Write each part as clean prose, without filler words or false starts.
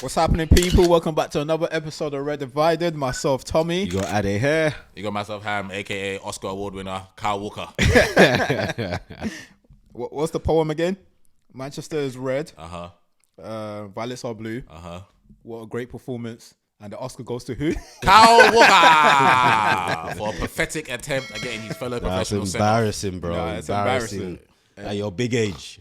What's happening, people? Welcome back to another episode of Red Divided. Myself, Tommy. You got Ade here. You got myself, Ham, aka Oscar Award winner, Kyle Walker. What's the poem again? Manchester is red. Violets are blue. What a great performance. And the Oscar goes to who? Kyle Walker for a pathetic attempt at getting his fellow professional. That's embarrassing, bro. Nah, it's embarrassing. At your big age.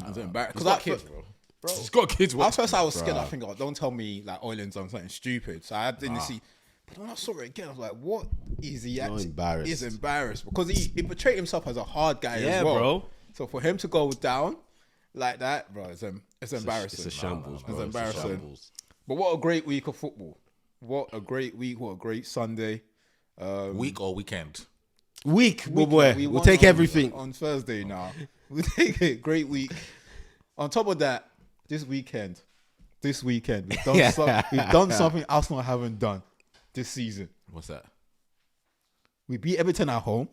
It's embarrassing. He's got kids, bro. He's got kids. At first I was scared. I think, don't tell me like Oiland's on something stupid. So I didn't see. But when I saw it again, I was like, what is he actually? Embarrassed. He's embarrassed because he portrayed himself as a hard guy as well. Bro. So for him to go down like that, bro, it's embarrassing. It's a shambles, bro. It's embarrassing. But what a great week of football. What a great week. What a great Sunday. Week or weekend? Week, boy. We'll take everything. On Thursday now. We'll take it. Great week. On top of that, this weekend, we've done something Arsenal haven't done this season. What's that? We beat Everton at home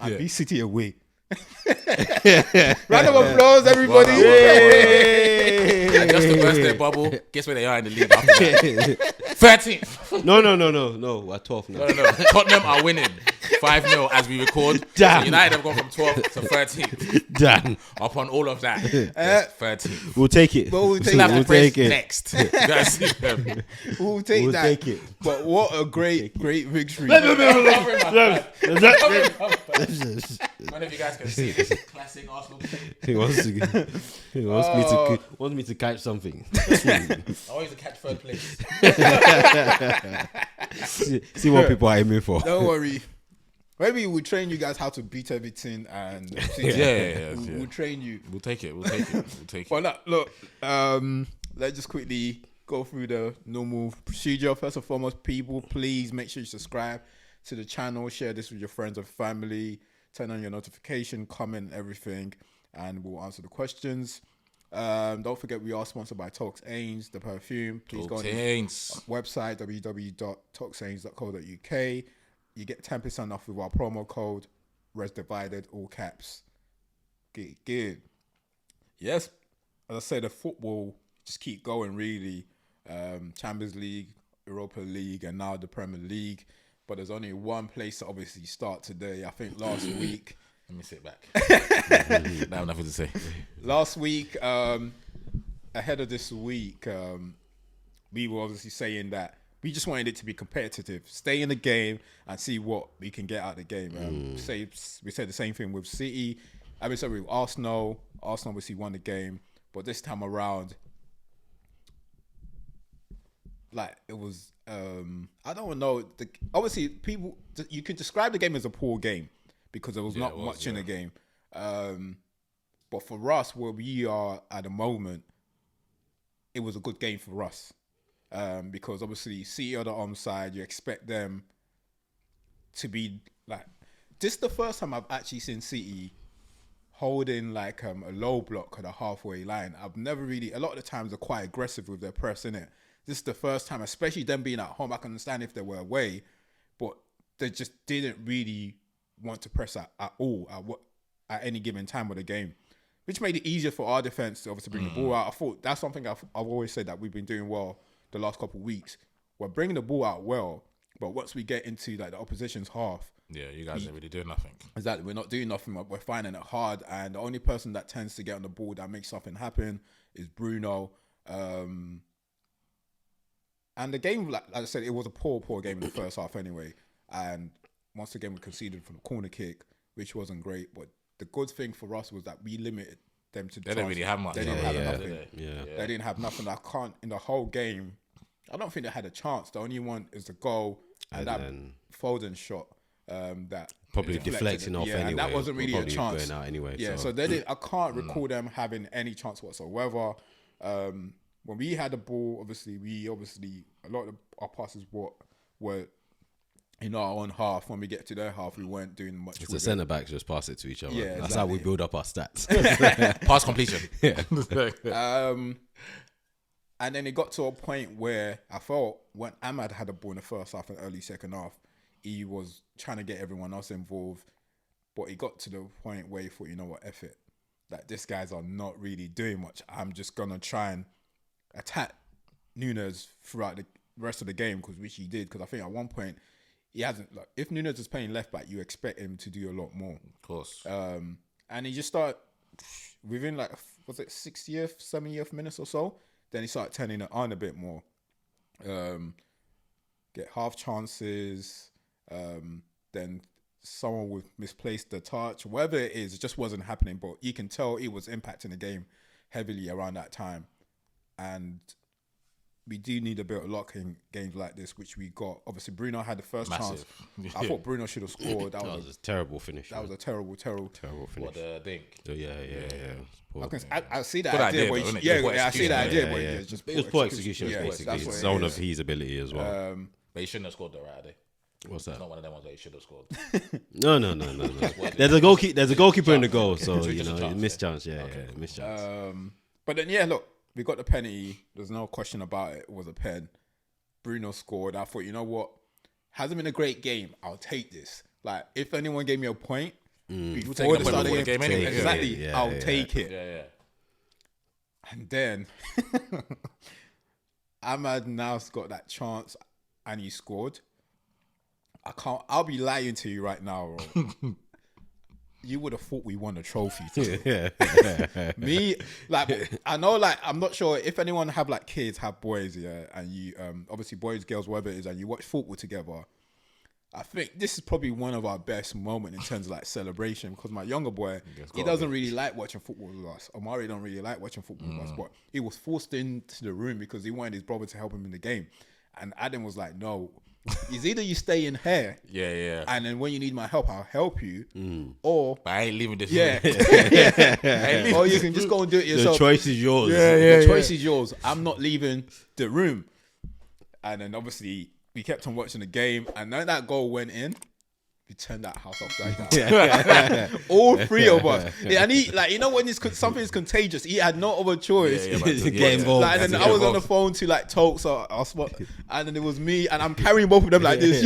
and beat City away. Round of applause, everybody. And just to burst their bubble, guess where they are in the league after that? 13th. No. We're 12th now. No. Tottenham are winning 5-0 as we record. Damn. So United have gone from 12th to 13th. Damn. Upon all of that, it's 13th. We'll take it. We'll take it. Next. You guys see them. We'll take that. Take it. But what a great victory. One of you guys can see this classic Arsenal game. He wants me to catch something. I want you to catch third place. see what people are aiming for. Don't worry. Maybe we'll train you guys how to beat everything and we'll train you. We'll take it. But look, let's just quickly go through the normal procedure. First and foremost, people, please make sure you subscribe to the channel, share this with your friends and family, turn on your notification, comment, everything, and we'll answer the questions. Don't forget we are sponsored by Talks Ains, the perfume. Please go on the website www.talksains.co.uk. You get 10% off with our promo code RESDIVIDED, all caps. Good. Yes, as I said, the football just keep going really. Champions League, Europa League, and now the Premier League. But there's only one place to obviously start today. I think last week. Let me sit back. I have nothing to say. Last week, ahead of this week, we were obviously saying that we just wanted it to be competitive, stay in the game, and see what we can get out of the game. We said the same thing with City. I mean, sorry, with Arsenal. Arsenal obviously won the game, but this time around, like it was. I don't know. Obviously, people you could describe the game as a poor game because there was not much in the game. But for us, where we are at the moment, it was a good game for us. Because obviously City are the onside, you expect them to be like this is the first time I've actually seen City holding like a low block at the halfway line. I've never really, a lot of the times they're quite aggressive with their press, innit? This is the first time, especially them being at home. I can understand if they were away, but they just didn't really want to press at all at any given time of the game, which made it easier for our defense to obviously bring the ball out. I thought that's something I've always said that we've been doing well the last couple of weeks. We're bringing the ball out well, but once we get into like the opposition's half, you guys ain't really doing nothing. Exactly, we're not doing nothing. We're finding it hard, and the only person that tends to get on the ball that makes something happen is Bruno. And the game, like I said, it was a poor game in the first half anyway. And once again, we conceded from the corner kick, which wasn't great. But the good thing for us was that we limited them to. They didn't really have much. They didn't have nothing. They didn't have nothing. I can't in the whole game. I don't think they had a chance. The only one is the goal and that Foden shot that probably deflecting off anyway. And that wasn't really a chance. Going out anyway. Yeah, so they did. I can't recall them having any chance whatsoever. When we had the ball, obviously a lot of our passes were in our own half. When we get to their half, we weren't doing much. It's the centre backs just pass it to each other. Yeah, that's how we build up our stats. Pass completion. And then it got to a point where I felt when Ahmad had the ball in the first half and early second half, he was trying to get everyone else involved. But it got to the point where he thought, you know what, F it. Like, these guys are not really doing much. I'm just going to try and attack Nunes throughout the rest of the game, which he did. Because I think at one point he hasn't. Like, if Nunes is playing left back, you expect him to do a lot more. Of course. And he just started within like, was it 60th, 70th minutes or so? Then he started turning it on a bit more. Get half chances. Then someone would misplace the touch. Whatever it is, it just wasn't happening. But you can tell it was impacting the game heavily around that time. And we do need a bit of luck in games like this, which we got. Obviously, Bruno had the first chance. I thought Bruno should have scored. That was a terrible finish. That was a terrible finish. What, the dink? I see that idea. I see that idea. But it was poor execution, basically. It's zone of his ability as well. But he shouldn't have scored though, right? What's that? It's not one of them ones that he should have scored. No. There's a goalkeeper in the goal, so missed chance. Missed chance. But then look, we got the penalty. There's no question about it. It was a pen. Bruno scored. I thought, you know what? Hasn't been a great game. I'll take this. Like, if anyone gave me a point before the start of the game, anyway. Exactly, I'll take it. Yeah. And then Ahmad now's got that chance, and he scored. I'll be lying to you right now, bro. You would have thought we won a trophy today. Me, like, I know, like, I'm not sure if anyone have like kids, have boys, and you, obviously boys, girls, whatever it is, and you watch football together. I think this is probably one of our best moments in terms of like celebration, because my younger boy, he doesn't really like watching football with us. Omari don't really like watching football with us, but he was forced into the room because he wanted his brother to help him in the game. And Adam was like, no, it's either you stay in here, and then when you need my help, I'll help you, or but I ain't leaving this room. Or you can just go and do it yourself. The choice is yours. The choice is yours. I'm not leaving the room. And then obviously we kept on watching the game, and then that goal went in. We turned that house upside down. All three of us. And he, like, you know, when something is contagious, he had no other choice. Game ball. Like, and then I was on the phone to like talk, so I was, and then it was me, and I'm carrying both of them like this.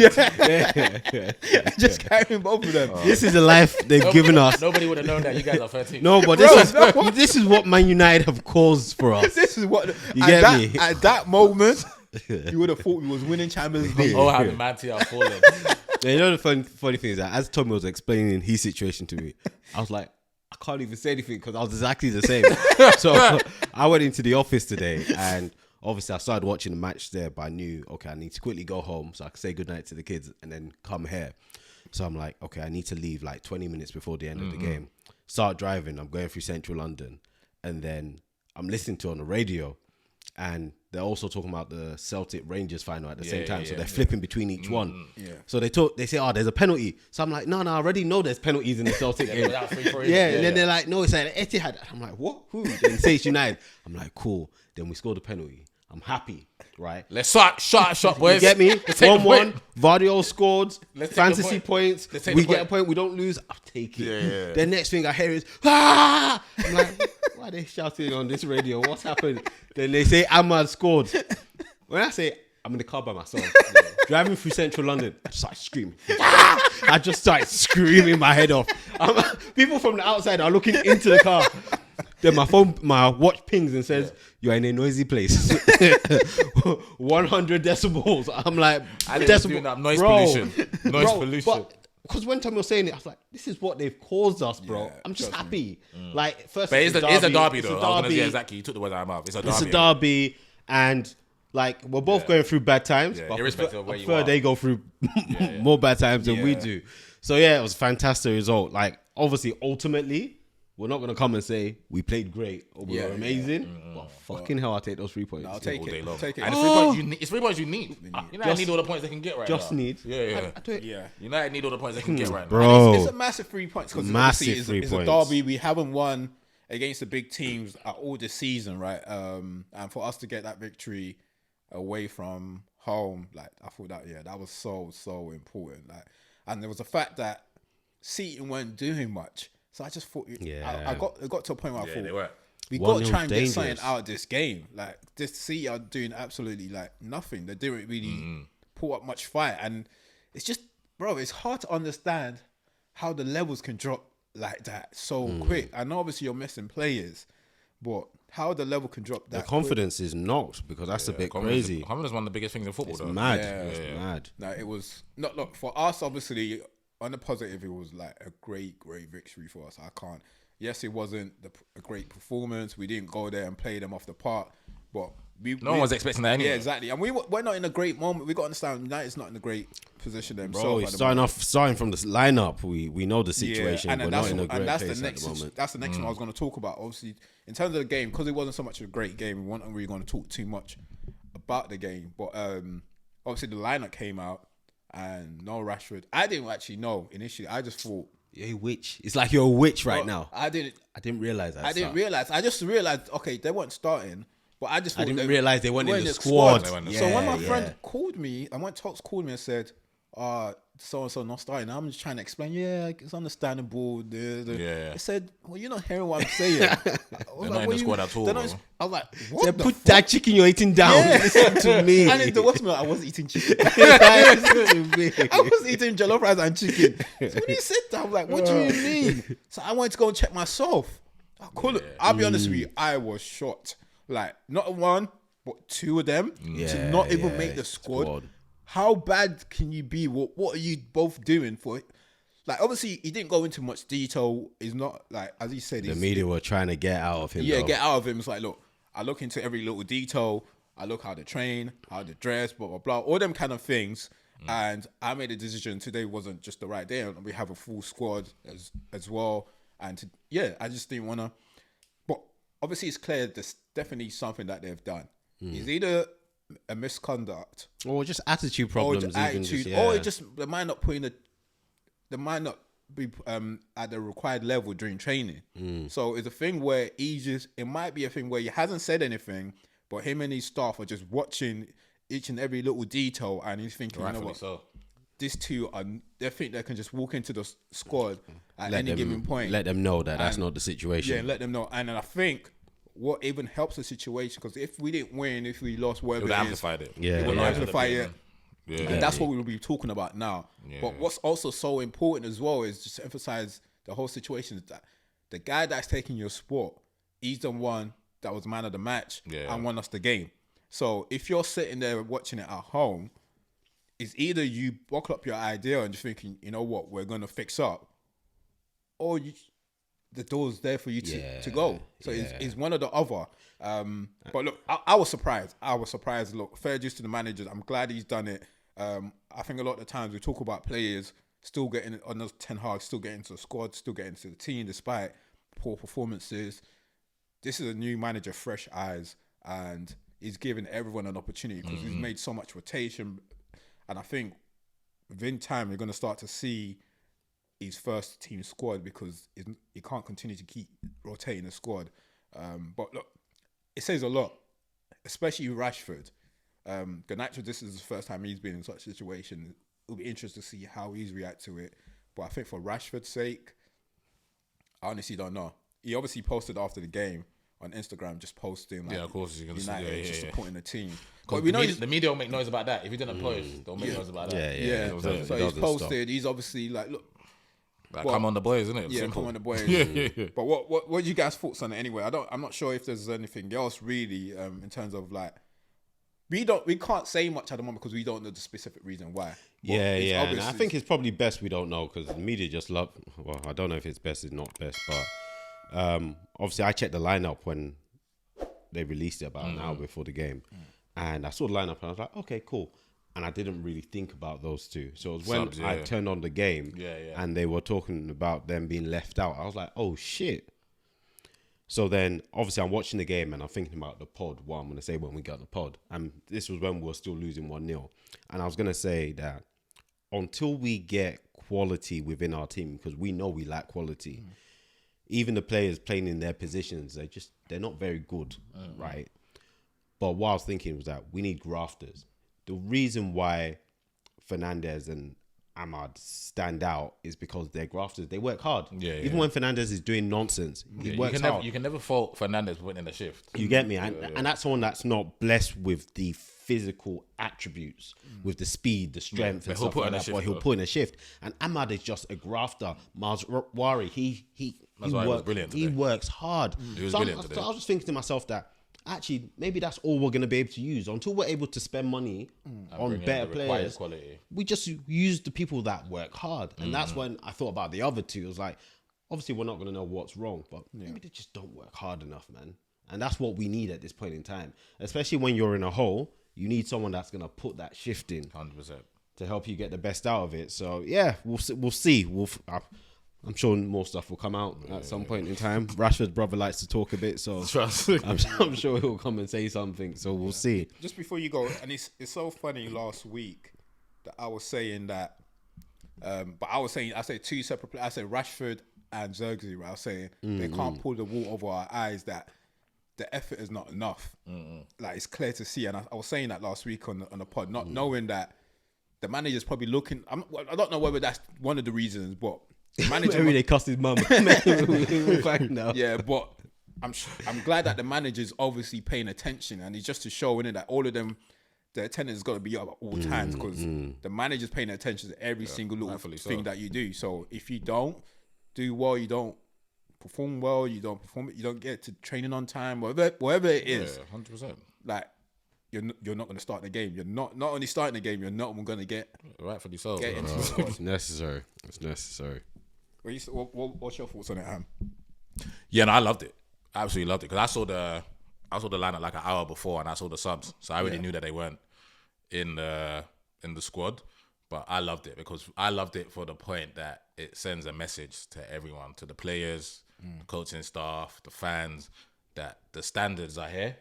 Just carrying both of them. This is the life they've given us. Nobody would have known that you guys are 13. No, but this is what Man United have caused for us. This is what you get me. At that moment, you would have thought we was winning Champions League. Oh, how the Manti are falling. You know the funny thing is that as Tommy was explaining his situation to me, I was like, I can't even say anything because I was exactly the same. So I went into the office today, and obviously I started watching the match there, but I knew, okay, I need to quickly go home so I could say goodnight to the kids and then come here. So I'm like, okay, I need to leave like 20 minutes before the end of the game. Start driving. I'm going through central London, and then I'm listening to on the radio, and they're also talking about the Celtic Rangers final at the same time. So they're flipping between each one. Yeah. So they say, oh, there's a penalty. So I'm like, no, I already know there's penalties in the Celtic game. And then they're like, no, it's at Etihad. I'm like, what? Who? Then say it's United. I'm like, cool. Then we scored a penalty. I'm happy, right? Let's shot, boys. You get me? 1-1. Vardio scored. Fantasy points. We get a point. We don't lose. I'll take it. Yeah. The next thing I hear is, ah! I'm like, why are they shouting on this radio? What's happened? Then they say Ahmad scored. When I say I'm in the car by myself, driving through central London, I just started screaming. Ah! I just started screaming my head off. People from the outside are looking into the car. Then my watch pings and says, you're in a noisy place. 100 decibels. I'm like, noise pollution. Noise pollution. Because when Tommy was saying it, I was like, this is what they've caused us, bro. Yeah, I'm just happy. Like, first, but it's a derby, though. I was gonna say, exactly. You took the words out of my mouth. It's a derby. And like, we're both going through bad times. But irrespective of where you are. They go through more bad times than we do. So yeah, it was a fantastic result. Like, obviously, ultimately, we're not going to come and say we played great or we were amazing. But fucking hell, I'll take those 3 points. I'll take it. And it's 3 points you need. United need all the points they can get right now. Just need. United need all the points they can get right now. Bro. It's a massive 3 points because it's a derby. We haven't won against the big teams at all this season, right? And for us to get that victory away from home, like, I thought that was so important. Like, and there was the fact that Seaton weren't doing much. So I just thought, I got to a point where I thought, we got to try and get something out of this game. Like, this City are doing absolutely like nothing. They didn't really put up much fight. And it's just, bro, it's hard to understand how the levels can drop like that so quick. I know obviously you're missing players, but how the level can drop The that confidence is knocked because that's a bit crazy. Confidence is one of the biggest things in football. It's though. mad. Yeah. It's mad. No, it was not. Look, for us, obviously, on the positive, it was like a great victory for us. I can't. Yes, it wasn't a great performance. We didn't go there and play them off the park, but no one was expecting that anyway. Yeah, exactly. And we're not in a great moment. We got to understand United's not in a great position themselves. Bro, starting from the lineup, we know the situation. And we're not in a great place at the moment. That's the next one I was going to talk about. Obviously, in terms of the game, because it wasn't so much a great game, we weren't really going to talk too much about the game. But obviously, the lineup came out and no Rashford. I didn't actually know initially. I just thought, you're a witch. It's like you're a witch right now. I didn't realize that. I just realized, okay, they weren't starting. But I didn't realize they weren't in the squad. So when my friend called me, and when Tox called me and said, so and so not starting, I'm just trying to explain, it's understandable. I said, well, you're not hearing what I'm saying. They're not in the squad at all. I was like, what the put fuck? that chicken you're eating down. Listen to me. And the worst I was eating chicken. I was eating jollof rice and chicken. So when he said that, I was like, what do you mean? So I wanted to go and check myself. I'll be honest with you, I was shocked. Like, not one, but two of them to not even make the squad. How bad can you be? What are you both doing for it? Like, obviously, he didn't go into much detail. It's not, like, as he said... The media were trying to get out of him, Yeah, get out of him. It's like, look, I look into every little detail. I look how they train, how they dress, blah, blah, blah. All them kind of things. And I made a decision today wasn't just the right day. And we have a full squad as well. And, I just didn't want to... But obviously, it's clear there's definitely something that they've done. It's either a misconduct or just attitude problems, or just they might not be at the required level during training. So it's a thing where it might be a thing where he hasn't said anything, but him and his staff are just watching each and every little detail, and he's thinking, you know what? So. These two they think they can just walk into the squad at any given point. Let them know that that's not the situation. Yeah, let them know. And I think what even helps the situation, because if we didn't win, if we lost, whatever it would amplified it. Yeah, it would amplify it. Yeah. And that's what we'll be talking about now. Yeah. But what's also so important as well is just to emphasize the whole situation is that the guy that's taking your sport, he's the one that was man of the match and won us the game. So if you're sitting there watching it at home, it's either you buckle up your idea and just thinking, you know what, we're going to fix up, or the door's there for you to go. So it's one or the other. But look, I was surprised. Look, fair dues to the managers. I'm glad he's done it. I think a lot of the times we talk about players still getting on those 10 hard, still getting to the squad, still getting to the team despite poor performances. This is a new manager, fresh eyes, and he's giving everyone an opportunity because he's made so much rotation. And I think within time, we're going to start to see his first team squad because he can't continue to keep rotating the squad. But look, it says a lot, especially with Rashford. Garnacho, this is the first time he's been in such a situation. It'll be interesting to see how he's react to it. But I think for Rashford's sake, I honestly don't know. He obviously posted after the game on Instagram, just posting like, of course, you're gonna United just supporting the team. But we know the media will make noise about that. If he didn't post, they'll make noise about that. So he's posted. He's obviously like, look. Come on the boys, isn't it? Yeah, Simple. come on the boys. But what are you guys' thoughts on it anyway? I'm not sure if there's anything else really in terms of like we can't say much at the moment because we don't know the specific reason why. But And I think it's probably best we don't know because the media just love. Well, I don't know if it's best, it's not best, but obviously I checked the lineup when they released it about an hour before the game, and I saw the lineup and I was like, okay, cool. And I didn't really think about those two. So it was when I turned on the game and they were talking about them being left out. I was like, oh, shit. So then, obviously, I'm watching the game and I'm thinking about the pod, what I'm going to say when we got the pod. And this was when we were still losing 1-0. And I was going to say that until we get quality within our team, because we know we lack quality, even the players playing in their positions, they're not very good, right? But what I was thinking was that we need grafters. The reason why Fernandes and Ahmad stand out is because they're grafters. They work hard. Yeah. When Fernandes is doing nonsense, he works hard. You can never fault Fernandes for putting in a shift. You get me? And that's someone that's not blessed with the physical attributes, with the speed, the strength, and stuff like that. But he'll put in a shift. And Ahmad is just a grafter. Mazraoui, he was brilliant today. He works hard. He was brilliant today. So I was just thinking to myself that actually maybe that's all we're going to be able to use until we're able to spend money on better players. Quality. We just use the people that work hard. And that's when I thought about the other two. It was like, obviously we're not going to know what's wrong, but maybe they just don't work hard enough, man. And that's what we need at this point in time. Especially when you're in a hole, you need someone that's going to put that shift in 100%. to help you get the best out of it. So, yeah, we'll see. I'm sure more stuff will come out at some point in time. Rashford's brother likes to talk a bit, so I'm sure he'll come and say something. So we'll see. Just before you go, and it's so funny last week that I was saying that, I said two separate players. I said Rashford and Xerxes, right? I was saying they can't pull the wool over our eyes that the effort is not enough. Like, it's clear to see. And I was saying that last week on the pod, not knowing that the manager's probably looking. I don't know whether that's one of the reasons, but the manager. Maybe they cussed his mum. We'll find out. Yeah, but I'm glad that the manager's obviously paying attention, and it's just to show that all of them, the attendance has got to be up at all times, because the manager's paying attention to every single little thing that you do. So if you don't do well, you don't perform well, you don't get to training on time, whatever it is. Yeah, 100%. Like, you're not going to start the game. You're not only starting the game, you're not going to get rightfully so. Into the squad. It's necessary. What's your thoughts on it, Ham? Yeah, no, I loved it. I absolutely loved it, because I saw the lineup like an hour before, and I saw the subs, so I already knew that they weren't in the squad. But I loved it, because I loved it for the point that it sends a message to everyone, to the players, the coaching staff, the fans, that the standards are here.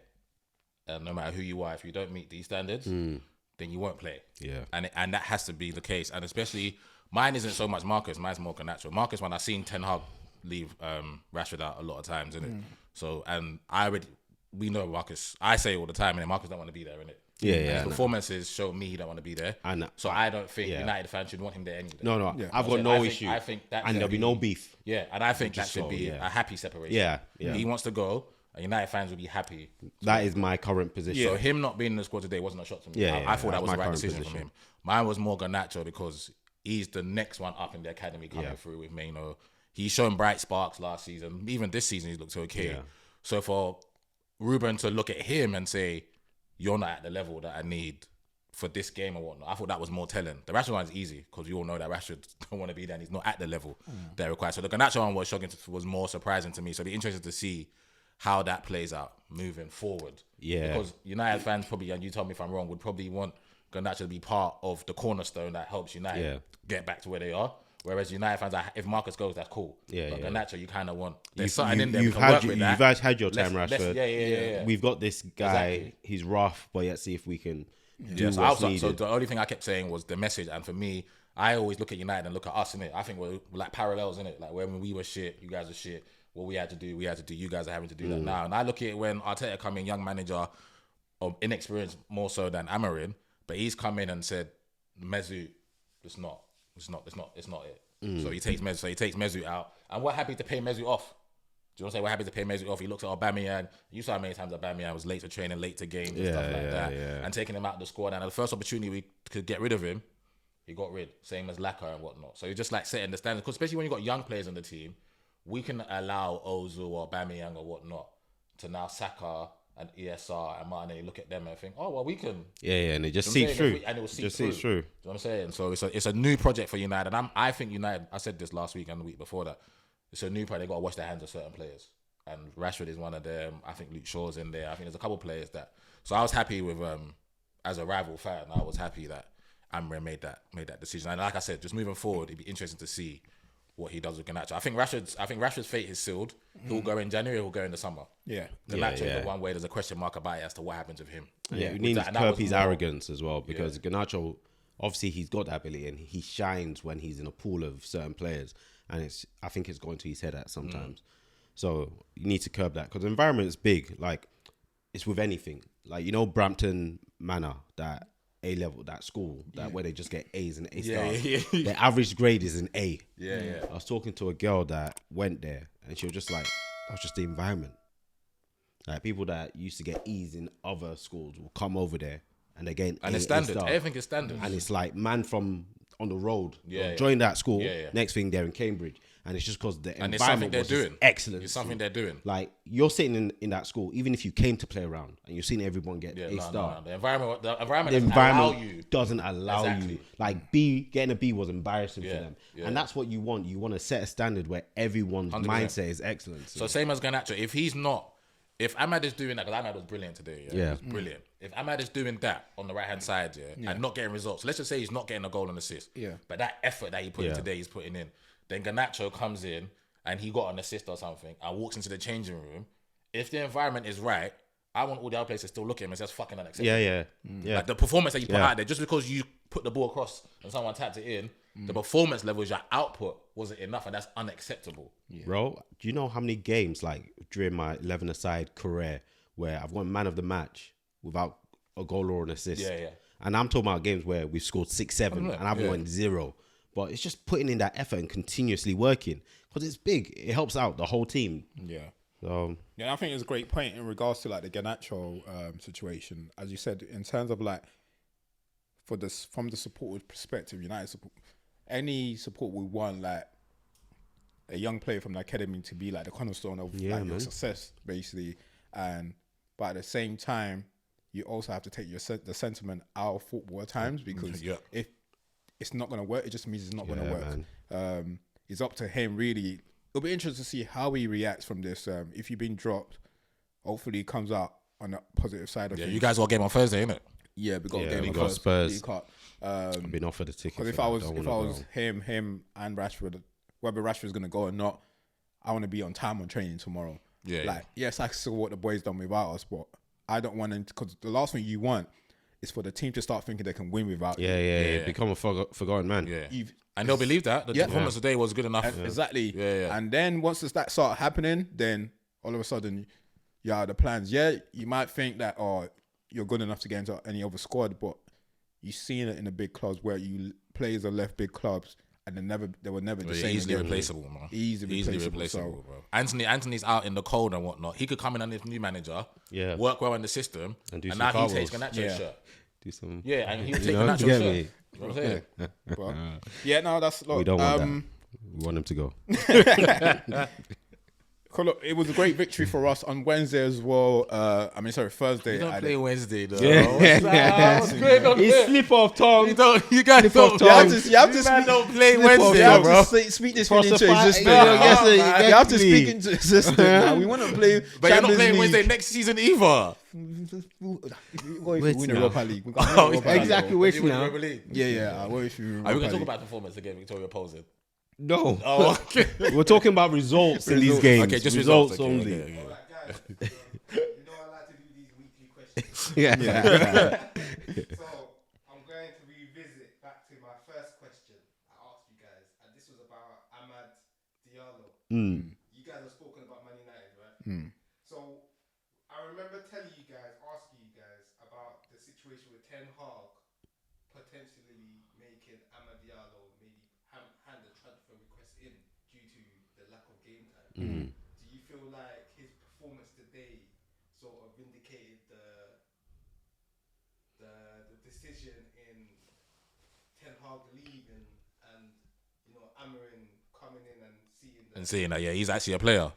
And no matter who you are, if you don't meet these standards, then you won't play. Yeah. And that has to be the case. And especially, mine isn't so much Marcus, mine's more Garnacho. Marcus, when I've seen Ten Hag leave Rashford out a lot of times, innit? So, and we know Marcus, I say all the time, and Marcus don't want to be there, innit? Yeah. His performances show me he don't want to be there. So I don't think United fans should want him there anyway. No. Yeah. I've got no issue. I think that, and there'll be no beef. Yeah, and I think that should be a happy separation. Yeah. He wants to go, and United fans will be happy. That is my current position. So him not being in the squad today wasn't a shot to me. I thought that was the right decision from him. Mine was more Garnacho, because he's the next one up in the academy coming through with Maino. He's shown bright sparks last season. Even this season, he looks okay. Yeah. So for Ruben to look at him and say, you're not at the level that I need for this game or whatnot, I thought that was more telling. The Rashford one is easy, because we all know that Rashford don't want to be there and he's not at the level they're required. So the Garnacho one was more surprising to me. So it'd be interesting to see how that plays out moving forward. Yeah. Because United fans probably, and you tell me if I'm wrong, would probably want Garnacho to be part of the cornerstone that helps United get back to where they are. Whereas United fans, if Marcus goes, that's cool. But Garnacho, you kind of want. There's something in there. You've had your time, Rashford. Yeah. We've got this guy. Exactly. He's rough, but let's see if we can do what's needed. So the only thing I kept saying was the message. And for me, I always look at United and look at us, innit? I think we're like parallels, innit? Like when we were shit, you guys were shit. What we had to do. You guys are having to do that now. And I look at it when Arteta come in, young manager, inexperienced more so than Amorim, but he's come in and said, Mesut, it's not it. So he takes Mesut out, and we're happy to pay Mesut off. Do you know what I'm saying? We're happy to pay Mesut off. He looks at Aubameyang. You saw how many times Aubameyang was late to training, late to games, and stuff like that, and taking him out of the squad. And the first opportunity we could get rid of him, he got rid. Same as Laka and whatnot. So you're just like setting the standards, because especially when you got young players on the team, we can allow Ozil or Aubameyang or whatnot to now Saka and ESR and Mane look at them and think, oh well, we can. And it just seeps through. And it will seep through. You know what I'm saying? So it's a new project for United. And I think United, I said this last week and the week before that, it's a new project. They got to wash their hands of certain players. And Rashford is one of them. I think Luke Shaw's in there. I think there's a couple of players that. So I was happy with, as a rival fan, I was happy that Amorim made that decision. And like I said, just moving forward, it'd be interesting to see what he does with Garnacho. I think Rashford's fate is sealed. He'll go in January, he'll go in the summer. Garnacho is the one where there's a question mark about it as to what happens with him. We need to curb his arrogance as well, because Garnacho, obviously he's got that ability and he shines when he's in a pool of certain players, and I think it's going to his head at sometimes. So you need to curb that, because the environment is big. Like, it's with anything. Like, Brampton Manor, that A level, that school, where they just get A's and A Yeah, stars. yeah, yeah. Their average grade is an A. Yeah. I was talking to a girl that went there, and she was just like, "That was just the environment." Like people that used to get E's in other schools will come over there, and they get And A, it's standard. A star. Everything is standard. And it's like man from on the road Yeah, join that school. Yeah. Next thing they're in Cambridge, and it's just because the And it's something environment they're was just doing. excellent. It's something they're doing. Like you're sitting in that school, even if you came to play around and you're seeing everyone get A star. The environment doesn't allow Exactly. you. Like getting a B was embarrassing for them, and that's what you want. You want to set a standard where everyone's 100%. mindset is excellent. So same as Garnacho. If Ahmad is doing that, because Ahmad was brilliant today. Yeah. He was brilliant. If Ahmad is doing that on the right hand side, and not getting results, let's just say he's not getting a goal and assist. Yeah. But that effort that he put in today, he's putting in. Then Garnacho comes in and he got an assist or something and walks into the changing room. If the environment is right, I want all the other players to still look at him and say that's fucking unacceptable. Yeah. Like the performance that you put out there, just because you put the ball across and someone tapped it in, the performance levels, your output wasn't enough, and that's unacceptable. Bro, do you know how many games like during my 11-a-side career where I've won man of the match without a goal or an assist? Yeah. And I'm talking about games where we've scored 6, 7 and I've won 0. But it's just putting in that effort and continuously working because it's big. It helps out the whole team. Yeah. So I think it's a great point in regards to like the Garnacho situation. As you said, in terms of like from the supported perspective, United support, any support we want like a young player from the academy to be like the cornerstone of your success, basically. But at the same time, you also have to take the sentiment out of football at times because if it's not going to work, it just means it's not going to work. It's up to him, really. It'll be interesting to see how he reacts from this. If you've been dropped, hopefully it comes out on the positive side of things. You guys got a game on Thursday, innit? Yeah, we got a game we on got Spurs. I've been offered a ticket. Because if I was him and Rashford, whether Rashford's going to go or not, I want to be on time on training tomorrow. Yes, I saw what the boys done without us, but I don't want to, because the last thing you want is for the team to start thinking they can win without you. Yeah. Become a forgotten man. Yeah. And they'll believe that. The performance today was good enough. Exactly. Yeah. And then once that start happening, then all of a sudden, the plans. Yeah, you might think that, you're good enough to get into any other squad, but you've seen it in the big clubs where players have left big clubs and they were never the same. Easily replaceable, man. Easily replaceable, bro. Anthony's out in the cold and whatnot. He could come in under this new manager, work well in the system, and now he takes Garnacho's shirt. Do some, and he'll take Garnacho's shirt. Me? You know what I'm saying? That's we don't want that. We want him to go. Look, it was a great victory for us on Wednesday as well. Thursday. You don't play Wednesday, though. What's going on? It's slip off tongue. You guys don't. You have to speak. Don't play Wednesday, you bro. have to speak this into existence. You have to speak into existence. We want to play. But you're not playing Wednesday next season either. Win the Europa League. Exactly, which now? Yeah. Are we going to talk about performance again, Victoria Posen? No. Oh, okay. We're talking about results in these games. Okay, just results okay, only. Okay. You know I like to do these weekly questions. Yeah. So I'm going to revisit back to my first question I asked you guys, and this was about Amad Diallo. You guys have spoken about Man United, right? So I remember asking you guys about the situation with Ten Hag potentially making Amad Diallo maybe hand the transfer request in due to the lack of game time. Do you feel like his performance today sort of vindicated the decision in Ten Hag leaving and Amorim coming in and seeing that, he's actually a player.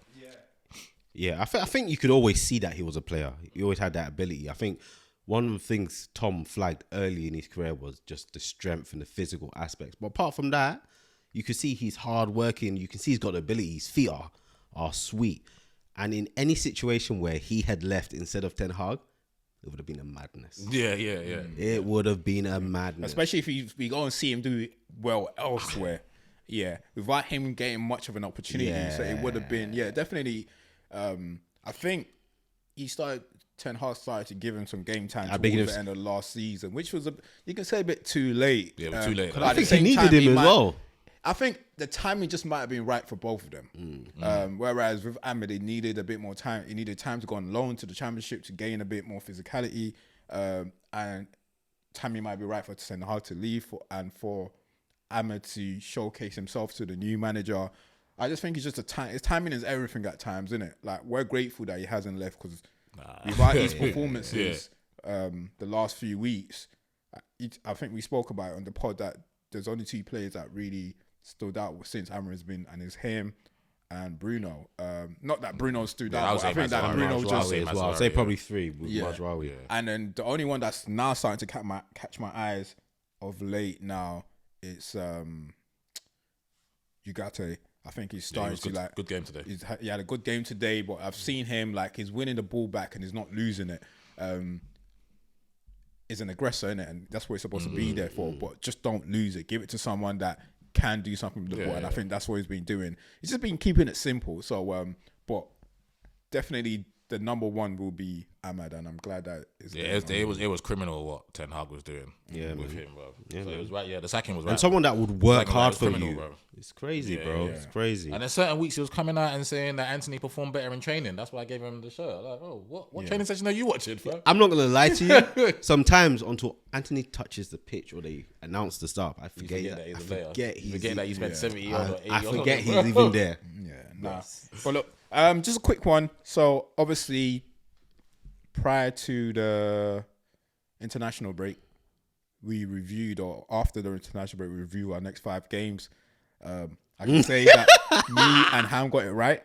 Yeah, I think you could always see that he was a player. He always had that ability. I think one of the things Tom flagged early in his career was just the strength and the physical aspects. But apart from that, you can see he's hardworking. You can see he's got the ability. His feet are sweet. And in any situation where he had left instead of Ten Hag, it would have been a madness. Yeah. It would have been a madness. Especially if we go and see him do well elsewhere. Without him getting much of an opportunity. So it would have been, definitely. I think Ten Hag started to give him some game time towards the end of last season, which was you can say a bit too late. Yeah, it was too late. I think he needed him as well. I think the timing just might have been right for both of them. Whereas with Ahmed, he needed a bit more time. He needed time to go on loan to the Championship to gain a bit more physicality. And timing might be right for Ten Hag to leave and for Ahmed to showcase himself to the new manager. I just think it's just his timing is everything at times, isn't it? Like, we're grateful that he hasn't left because without his performances the last few weeks, I think we spoke about it on the pod that there's only 2 players that really stood out since Amorim's been, and it's him and Bruno. Not that Bruno stood out, but I think that Bruno just... I'll say probably 3 with Mazraoui. And then the only one that's now starting to catch my eyes of late now, it's Ugarte. I think he's starting to good game today. He had a good game today, but I've seen him like he's winning the ball back and he's not losing it. He's an aggressor, innit? And that's what he's supposed to be there for. But just don't lose it. Give it to someone that can do something with the ball. And I think that's what he's been doing. He's just been keeping it simple. So, but definitely the number one will be Ahmad, and I'm glad that it was criminal what Ten Hag was doing with him, bro. Yeah, so it was right. Yeah, the sacking was right. And someone that would work hard for criminal, you. Bro. It's crazy, bro. It's crazy. And there's certain weeks he was coming out and saying that Anthony performed better in training. That's why I gave him the shirt. Like, oh, what training session are you watching, bro? I'm not gonna lie to you. Sometimes until Anthony touches the pitch or they announce the start, I forget that he spent 70 or 80. I forget he's even there. Yeah, nah. But look, just a quick one. So obviously, prior to the international break, we reviewed, or after the international break, we reviewed our next 5 games. I can say that me and Ham got it right.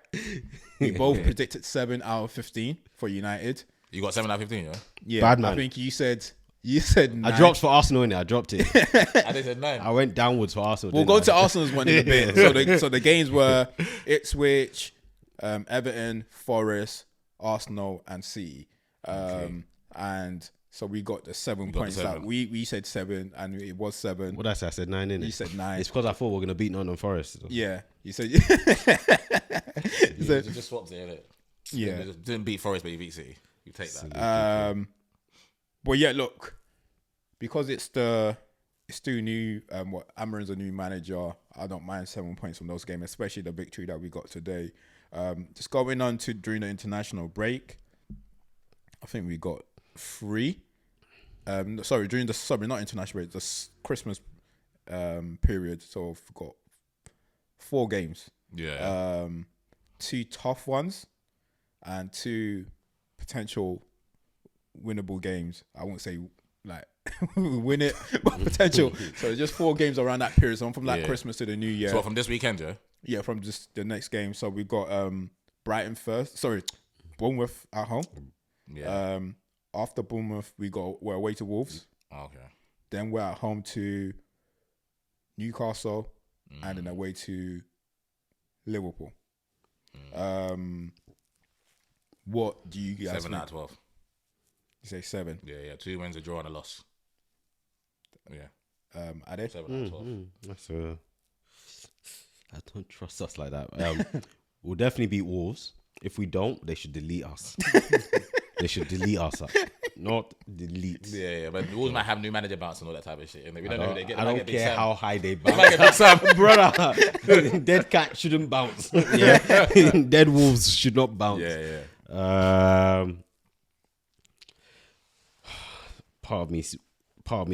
We both predicted 7 out of 15 for United. You got 7 out of 15, yeah? Yeah, bad man. I think you said 9. I dropped for Arsenal in it. I dropped it. I think said 9. I went downwards for Arsenal. We'll go to Arsenal's one in a bit. So the games were Ipswich, Everton, Forest, Arsenal, and City. And so we got the 7 points out. We said 7, and it was 7. What did I say? I said 9, innit? You said 9. It's because I thought we were going to beat Nottingham Forest. Yeah. You said... You just swapped it, innit? Yeah. Didn't beat Forest, but you beat City. You take that. But yeah, look, because it's still new, Amorim's a new manager, I don't mind 7 points from those games, especially the victory that we got today. Just going on to during the international break, I think we got 3. Not international break, the Christmas period. So we've got 4 games. Yeah. 2 tough ones and 2 potential winnable games. I won't say like win it, but potential. So just 4 games around that period. So from Christmas to the New Year. So from this weekend, yeah? Yeah, from just the next game. So we got Brighton first. Sorry, Bournemouth at home. Yeah. After Bournemouth, we're away to Wolves. Okay. Then we're at home to Newcastle, and then away to Liverpool. What do you guys 7 think? out of 12. You say 7? Yeah. 2 wins, a draw, and a loss. Yeah. Are they? 7 out of 12. That's I don't trust us like that. We'll definitely beat Wolves. If we don't, they should delete us. They should delete us. Not delete. Yeah. But the Wolves might have new manager bounce and all that type of shit. We don't know who they get. I don't care how high they They might bounce. get Big Sam. Brother, dead cat shouldn't bounce. Yeah. Dead wolves should not bounce. Yeah. Part of me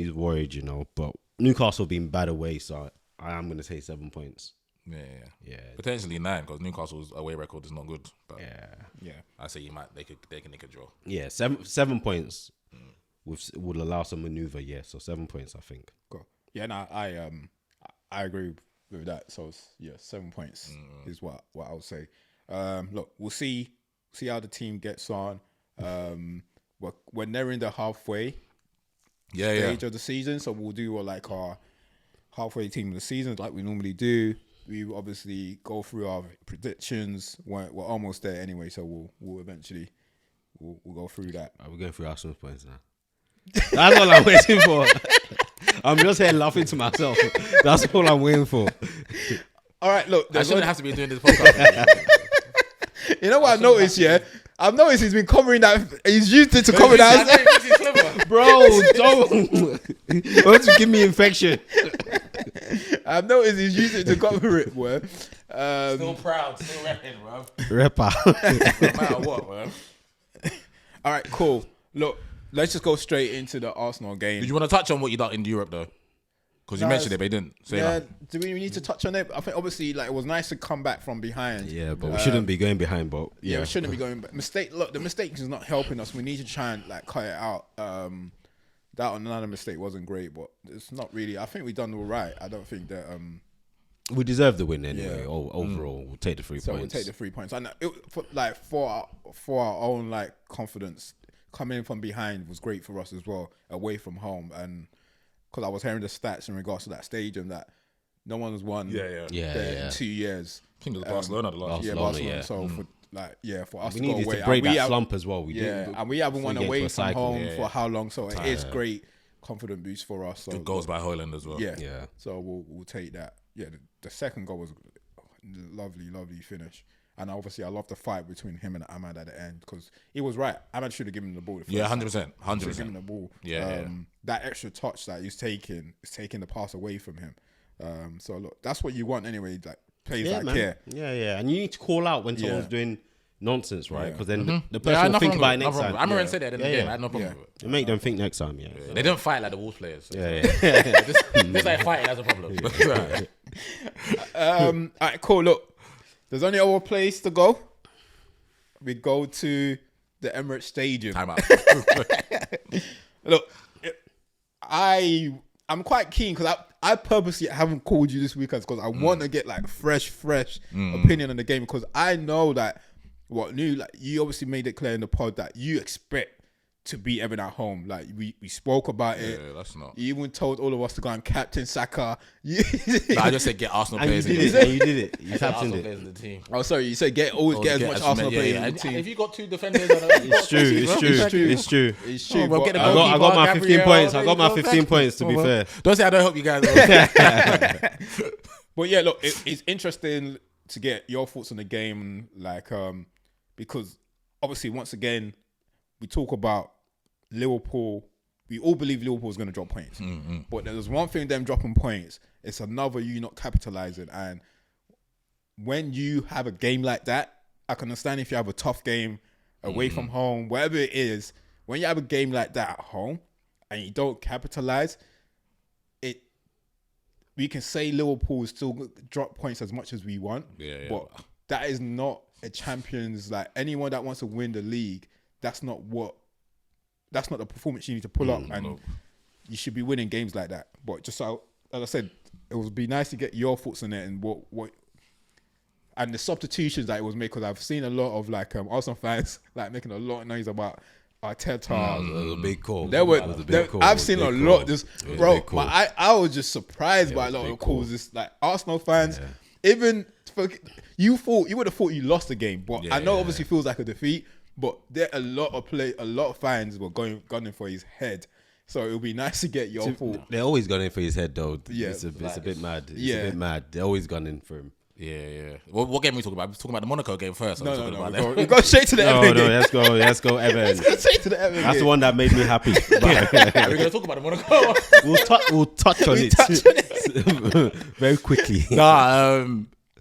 is worried, you know, but Newcastle being bad away, so I am going to say 7 points. Yeah. Potentially 9 because Newcastle's away record is not good. But Yeah. I say they can make a draw. Yeah, 7 points would allow some maneuver. Yeah, so 7 points, I think. Cool. Yeah, no, I agree with that. So 7 points is what I would say. Look, we'll see how the team gets on. We're nearing the halfway stage of the season, so we'll do our halfway team of the season like we normally do. We obviously go through our predictions. We're almost there anyway, so we'll eventually we'll go through that. We're going through Arsenal's points now. That's all I'm waiting for. I'm just here laughing to myself. That's all I'm waiting for. All right, look. I shouldn't have to be doing this podcast. You know what I've noticed, yeah? I've noticed he's been covering that. He's used it to cover that. Bro, don't you give me infection. I've noticed he's used it to cover it, bro. Still proud, still repping, bro. Rapper. No matter what, bro. All right, cool. Look, let's just go straight into the Arsenal game. Did you want to touch on what you done in Europe though? Because you mentioned it, but you didn't say that. Do we need to touch on it? I think obviously, like, it was nice to come back from behind. Yeah, but we shouldn't be going behind. But yeah, we shouldn't be going back. The mistake is not helping us. We need to try and like cut it out. That another mistake wasn't great, but it's not really. I think we done all right. I don't think that. We deserve the win anyway. Yeah. Overall, we'll take the 3 So points. we'll take the 3 points. And for our own like confidence, coming in from behind was great for us as well, away from home. And because I was hearing the stats in regards to that stadium that no one has won there in 2 years. I think it was Barcelona the last. Barcelona. So for us we to go needed away, to break and that slump as well. and we haven't won away from home for how long? So it is great confident boost for us. So Good goals by Haaland as well. Yeah. So we'll take that. Yeah, the second goal was lovely finish. And obviously, I love the fight between him and Ahmad at the end because he was right. Ahmad should have given him the ball. 100%. Should have given him the ball. That extra touch that he's taking is taking the pass away from him. So look, that's what you want anyway. Like players that care. Yeah. And you need to call out when someone's doing nonsense, right? Because then the Yeah, person will think about it next time. Amorim said that in the game. I had no problem with it. You make them think next time. Yeah. They didn't fight like the Wolves players. This like fighting has a problem. All right, cool. Look, there's only other place to go. We go to the Emirates Stadium. Time out. Look, I'm quite keen because I purposely haven't called you this weekend because I want to get like fresh opinion on the game because I know that you obviously made it clear in the pod that you expect to beat Everton at home. Like we spoke about it. Yeah, that's not. You even told all of us to go and captain Saka. I just said get Arsenal players. You did it. You captained it. In the team. Oh, sorry. You said get as much Arsenal players in the team. If you got two defenders, It's true. It's true. Well, but, get the I got my 15 Gabriel, points. I got my 15 points, to be fair. Don't say I don't help you guys. But yeah, look, it's interesting to get your thoughts on the game, like because obviously once again we talk about Liverpool. We all believe Liverpool is going to drop points, but there's one thing them dropping points. It's another you not capitalizing. And when you have a game like that, I can understand if you have a tough game away from home, whatever it is. When you have a game like that at home and you don't capitalize, we can say Liverpool still drop points as much as we want, but that is not a champions. Like anyone that wants to win the league, that's not the performance you need to pull up, and you should be winning games like that. But just so, as I said, it would be nice to get your thoughts on it and what and the substitutions that it was made, because I've seen a lot of like Arsenal fans like making a lot of noise about Arteta. It was a big call. I've seen a lot. Just bro, I was just surprised by a lot of calls. Just like Arsenal fans, even you would have thought you lost the game, but I know obviously feels like a defeat. But there a lot of fans were gunning for his head. So it would be nice to get your thought. They're always gunning for his head, though. Yeah, it's a bit mad. It's a bit mad. They're always gunning for him. Yeah. What game are we talking about? We're talking about the Monaco game first. No. We go straight to the Everton game. Let's go Everton. Let's go straight to the Everton That's game. the one that made me happy. Are we going to talk about the Monaco? We'll touch on it very quickly.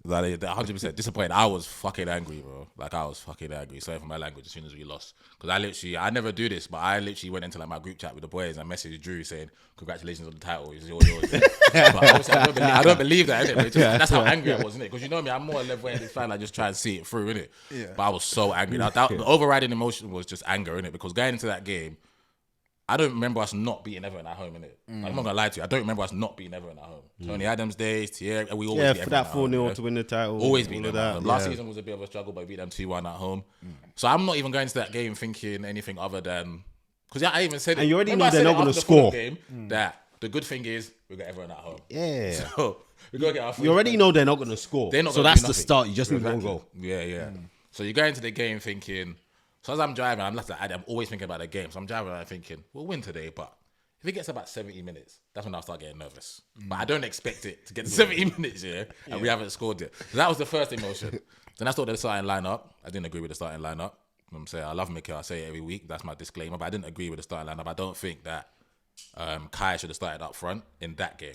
100% disappointed. I was fucking angry, bro. Like I was fucking angry. Sorry for my language. As soon as we lost, because I never do this, but I literally went into like my group chat with the boys and messaged Drew saying, "Congratulations on the title. It's yours." But obviously, I don't believe that. Innit? That's how angry I was, innit? Because you know me, I'm more a level-headed fan. I just try and see it through, innit? Yeah. But I was so angry. The overriding emotion was just anger, innit? Because going into that game, I don't remember us not beating Everton at home, innit? I'm not gonna lie to you. I don't remember us not beating Everton at home. Tony Adams days, Thierry, we always beat for that 4-0 to win the title. Always beat them at home. Last Yeah. season was a bit of a struggle, but we beat them 2-1 at home. So I'm not even going to that game thinking anything other than, because I even said it. And you already remember know I they're said not it gonna after the Fulham score. Game, that the good thing is we got Everton at home. Yeah. So we gotta get our. You already know they're not going to score. They're not so gonna that's do the nothing. start. You just need Exactly. one goal. Yeah. So you go into the game thinking. So as I'm driving, I'm always thinking about the game. So I'm driving and I'm thinking, we'll win today, but if it gets about 70 minutes, that's when I'll start getting nervous. But I don't expect it to get to 70 minutes, and we haven't scored yet. So that was the first emotion. Then I saw the starting lineup. I didn't agree with the starting lineup. You know what I'm saying? I love Mikel. I say it every week. That's my disclaimer. But I didn't agree with the starting lineup. I don't think that Kai should have started up front in that game.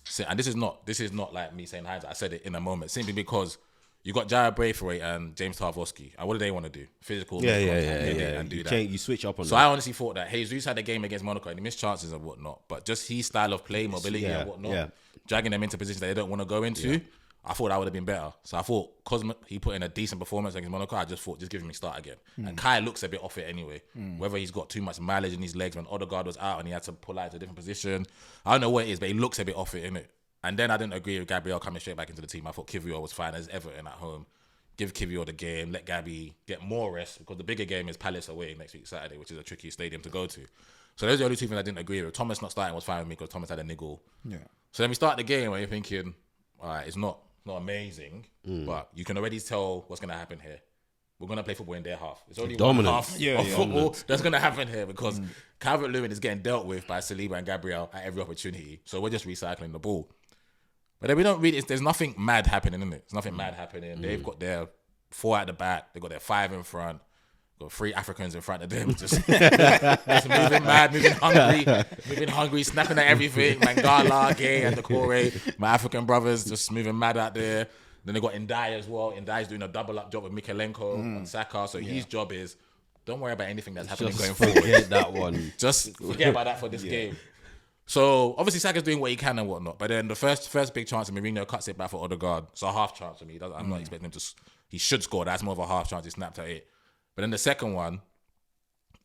So, and this is not like me saying hindsight. I said it in a moment, simply because You got Jared Braithwaite and James Tarkowski. And what do they want to do? Physical. Yeah. And do that. You switch up on So that. I honestly thought that Jesus had a game against Monaco and he missed chances and whatnot. But just his style of play, mobility and whatnot, dragging them into positions that they don't want to go into, I thought that would have been better. So I thought because he put in a decent performance against Monaco, I just thought, just give him a start again. And Kai looks a bit off it anyway. Whether he's got too much mileage in his legs when Odegaard was out and he had to pull out to a different position. I don't know what it is, but he looks a bit off it, innit? And then I didn't agree with Gabriel coming straight back into the team. I thought Kiwior was fine as Everton at home. Give Kiwior the game, let Gabby get more rest because the bigger game is Palace away next week Saturday, which is a tricky stadium to go to. So those are the only two things I didn't agree with. Thomas not starting was fine with me because Thomas had a niggle. Yeah. So then we start the game and you're thinking, all right, it's not amazing, but you can already tell what's going to happen here. We're going to play football in their half. It's only one half of football that's going to happen here because Calvert-Lewin is getting dealt with by Saliba and Gabriel at every opportunity. So we're just recycling the ball. But then we don't really, there's nothing mad happening, isn't it? There's nothing mad happening. They've got their 4 at the back. They've got their 5 in front. Got 3 Africans in front of them. Just moving mad, moving hungry, snapping at everything. Mangala, Gay, and Decore, my African brothers just moving mad out there. Then they got Ndai as well. Ndai's doing a double up job with Mikalenko and Saka. So his job is, don't worry about anything that's happening going forward. Forget that one. Just forget about that for this game. So obviously Saka's doing what he can and whatnot, but then the first big chance, Mourinho cuts it back for Odegaard. It's a half chance for me. I'm not expecting him to. He should score. That's more of a half chance. He snapped at it. But then the second one,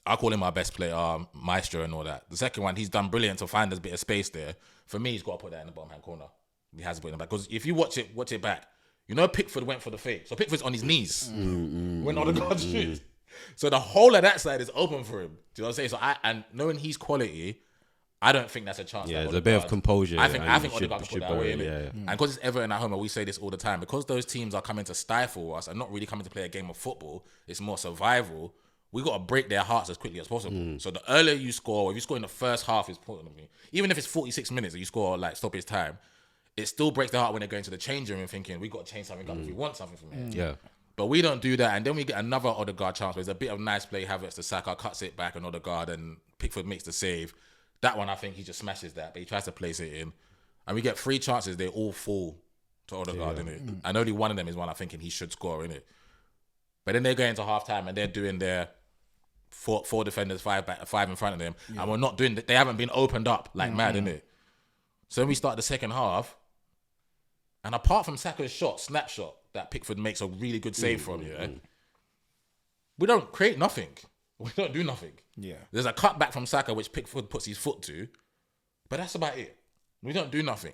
I call him our best player, maestro and all that. The second one, he's done brilliant to find a bit of space there. For me, he's got to put that in the bottom hand corner. He has to put it in the back because if you watch it back, you know Pickford went for the fake. So Pickford's on his knees when Odegaard shoots. So the whole of that side is open for him. Do you know what I'm saying? So knowing his quality, I don't think that's a chance. Yeah, there's a bit of composure. I think Odegaard can put that away. And because it's Everton at home, and we say this all the time, because those teams are coming to stifle us and not really coming to play a game of football, it's more survival. We got to break their hearts as quickly as possible. So the earlier you score, if you score in the first half, is important to me. Even if it's 46 minutes and you score like stoppage time, it still breaks their heart when they're going to the change room and thinking we got to change something up if we want something from here. Yeah. But we don't do that, and then we get another Odegaard chance where there's a bit of nice play. Havertz to Saka cuts it back, and Odegaard and Pickford makes the save. That one, I think he just smashes that, but he tries to place it in. And we get 3 chances, they all fall to Odegaard, innit? And only one of them is one I'm thinking he should score, innit? But then they go into half-time and they're doing their 4 defenders, 5 in front of them. And we're not doing, they haven't been opened up like mad, innit? So then we start the second half. And apart from Saka's snapshot, that Pickford makes a really good save from, we don't create nothing. We don't do nothing. Yeah. There's a cutback from Saka which Pickford puts his foot to, but that's about it. We don't do nothing.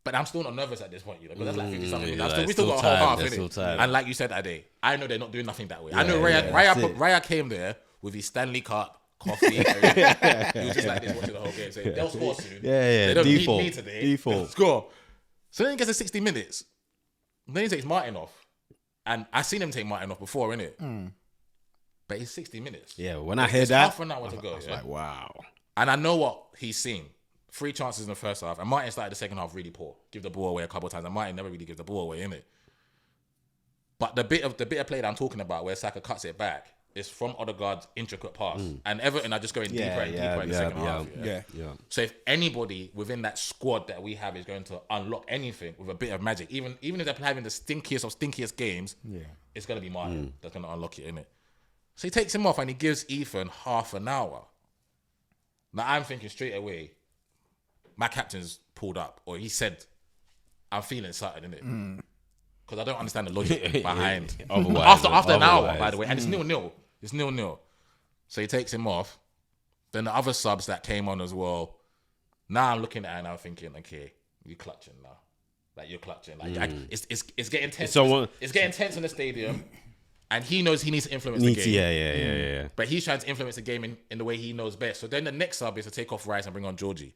But I'm still not nervous at this point, because that's like 50-something minutes. We still got a whole half, innit? And like you said, Ade, I know they're not doing nothing that way. I know Raya came there with his Stanley Cup, coffee. He was just like this watching the whole game, saying they'll score soon. They don't need me today. They'll score. So then he gets to 60 minutes. Then he takes Martin off. And I've seen him take Martin off before, innit? But it's 60 minutes. Yeah, when I hear that, half an hour to go. I was like, wow. And I know what he's seen. 3 chances in the first half. And Martin started the second half really poor. Give the ball away a couple of times. And Martin never really gives the ball away, innit? But the bit of play that I'm talking about where Saka cuts it back is from Odegaard's intricate pass. And Everton are just going deeper and deeper in the second half. Yeah. So if anybody within that squad that we have is going to unlock anything with a bit of magic, even if they're having the stinkiest of stinkiest games, it's going to be Martin that's going to unlock it, innit? So he takes him off and he gives Ethan half an hour. Now I'm thinking straight away, my captain's pulled up, or he said, I'm feeling something, innit? Because I don't understand the logic behind. After an hour, by the way, and it's 0-0. It's 0-0. So he takes him off. Then the other subs that came on as well. Now I'm looking at it and I'm thinking, okay, you're clutching now. Like you're clutching. Like it's getting tense. It's getting tense in the stadium. And he knows he needs to influence the game. Yeah. But he's trying to influence the game in the way he knows best. So then the next sub is to take off Rice and bring on Georgie.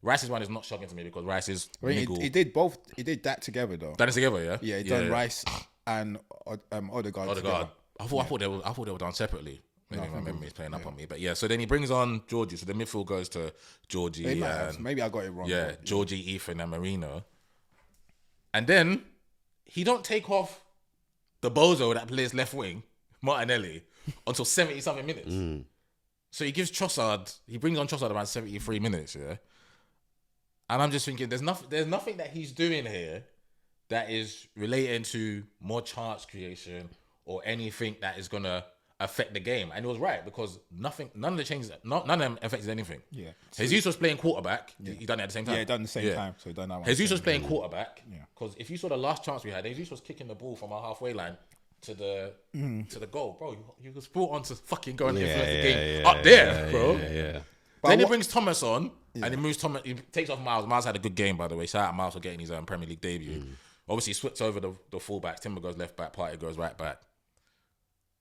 Rice's one is not shocking to me because Rice is he did both. He did that together though. That is together, yeah. Yeah, he done Rice and Odegaard together. I thought they were done separately. Maybe my memory's playing up on me, but yeah. So then he brings on Georgie. So the midfield goes to Georgie. Maybe I got it wrong. Yeah, Georgie, Ethan, and Marino. And then he don't take off the bozo that plays left wing, Martinelli, until 70-something minutes. So he gives Trossard, he brings on Trossard around 73 minutes, yeah? And I'm just thinking, there's nothing that he's doing here that is relating to more chance creation or anything that is gonna affect the game. And it was right because none of the changes, none of them affected anything. Yeah. Jesus was playing quarterback. He done it at the same time. Yeah, done the same time. So he done that one. Jesus was playing quarterback. Yeah. Because if you saw the last chance we had, Jesus was kicking the ball from our halfway line to the goal, bro. You was brought on to fucking go and influence the game up there, bro. Yeah. Then he brings Thomas on, and he moves Thomas. He takes off Miles. Miles had a good game, by the way. Shout out Miles for getting his Premier League debut. Obviously, he switched over the fullbacks. Timber goes left back. Partey goes right back.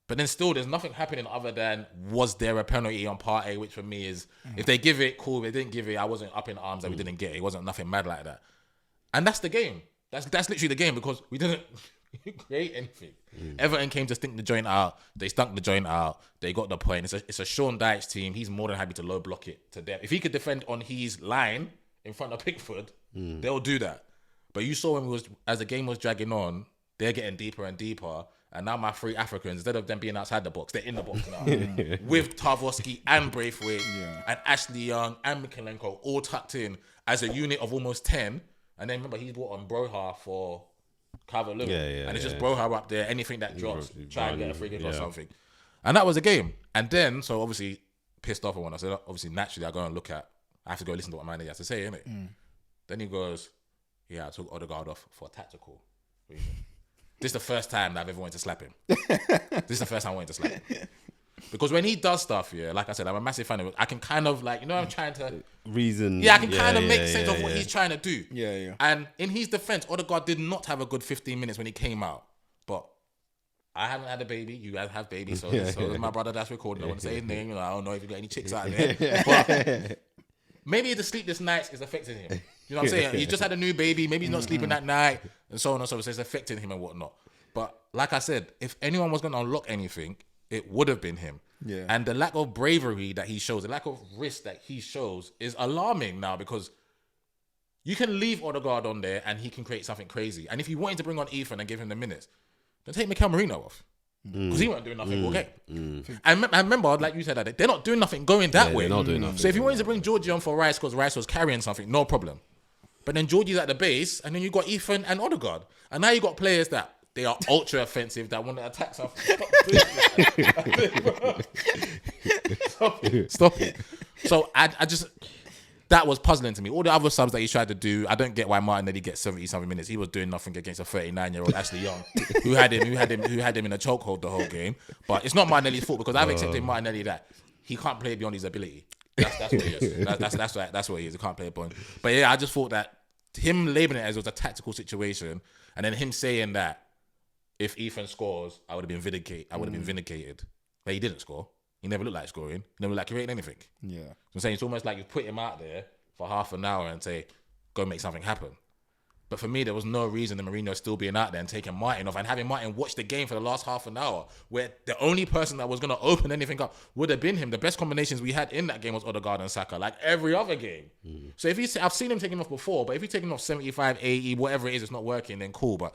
But then still, there's nothing happening other than was there a penalty on Partey, which for me is if they give it, cool. If they didn't give it, I wasn't up in arms that we didn't get it. It wasn't nothing mad like that. And that's the game. That's literally the game because we didn't create anything. Everton came to stink the joint out. They stunk the joint out. They got the point. It's a Sean Dyche team. He's more than happy to low block it to death. If he could defend on his line in front of Pickford, they'll do that. But you saw as the game was dragging on, they're getting deeper and deeper. And now my three Africans, instead of them being outside the box, they're in the box now. With Tarkowski and Braithwaite and Ashley Young and Mikalenko all tucked in as a unit of almost 10. And then remember, he's brought on Broha for Calvert-Lewin. And it's just Broha up there. Anything that drops, try and get a free kick or something. And that was a game. And then, so obviously, pissed off at one. I said, obviously, naturally, I have to go listen to what Manny has to say, innit? Then he goes, I took Odegaard off for a tactical reason. This is the first time that I've ever wanted to slap him. This is the first time I wanted to slap him. Because when he does stuff, like I said, I'm a massive fan of it. I can kind of I'm trying to... Reason. Yeah, I can kind of make sense of what he's trying to do. Yeah. And in his defense, Odegaard did not have a good 15 minutes when he came out. But I haven't had a baby. You guys have babies. So does my brother that's recording. I want to say his name. I don't know if you got any chicks out there. But maybe the sleepless nights is affecting him. You know what I'm saying? He's just had a new baby. Maybe he's not sleeping that night and so on and so forth. So it's affecting him and whatnot. But like I said, if anyone was going to unlock anything, it would have been him. Yeah. And the lack of bravery that he shows, the lack of risk that he shows is alarming now because you can leave Odegaard on there and he can create something crazy. And if you wanted to bring on Ethan and give him the minutes, then take Mikel Marino off. Because he wasn't doing nothing all game. And I remember, like you said, that they're not doing nothing going that way. They're not doing nothing. So if you wanted to bring Georgie on for Rice because Rice was carrying something, no problem. But then Georgie's at the base and then you got Ethan and Odegaard. And now you got players that they are ultra offensive that want to attack something. Stop it. So I just... That was puzzling to me. All the other subs that he tried to do, I don't get why Martinelli gets 70-something minutes. He was doing nothing against a 39-year-old Ashley Young, who had him in a chokehold the whole game. But it's not Martinelli's fault because I've accepted Martinelli that he can't play beyond his ability. That's what he is. That's what he is. He can't play beyond. But yeah, I just thought that him labeling it as it was a tactical situation, and then him saying that if Ethan scores, I would have been vindicated. But he didn't score. He never looked like scoring. He never looked like creating anything. Yeah. So I'm saying it's almost like you put him out there for half an hour and say, go make something happen. But for me, there was no reason the Mourinho still being out there and taking Martin off and having Martin watch the game for the last half an hour where the only person that was going to open anything up would have been him. The best combinations we had in that game was Odegaard and Saka, like every other game. So if I've seen him taking off before, but if he's taking off 75, 80, whatever it is, it's not working, then cool. But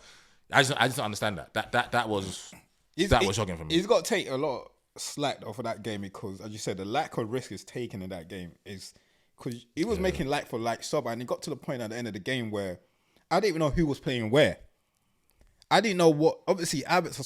I just don't understand that. That was shocking for me. He's got to take a lot slack off of that game because, as you said, the lack of risk is taken in that game is because he was making like for like sub, and it got to the point at the end of the game where I didn't even know who was playing where. I didn't know what. Obviously, Abbots I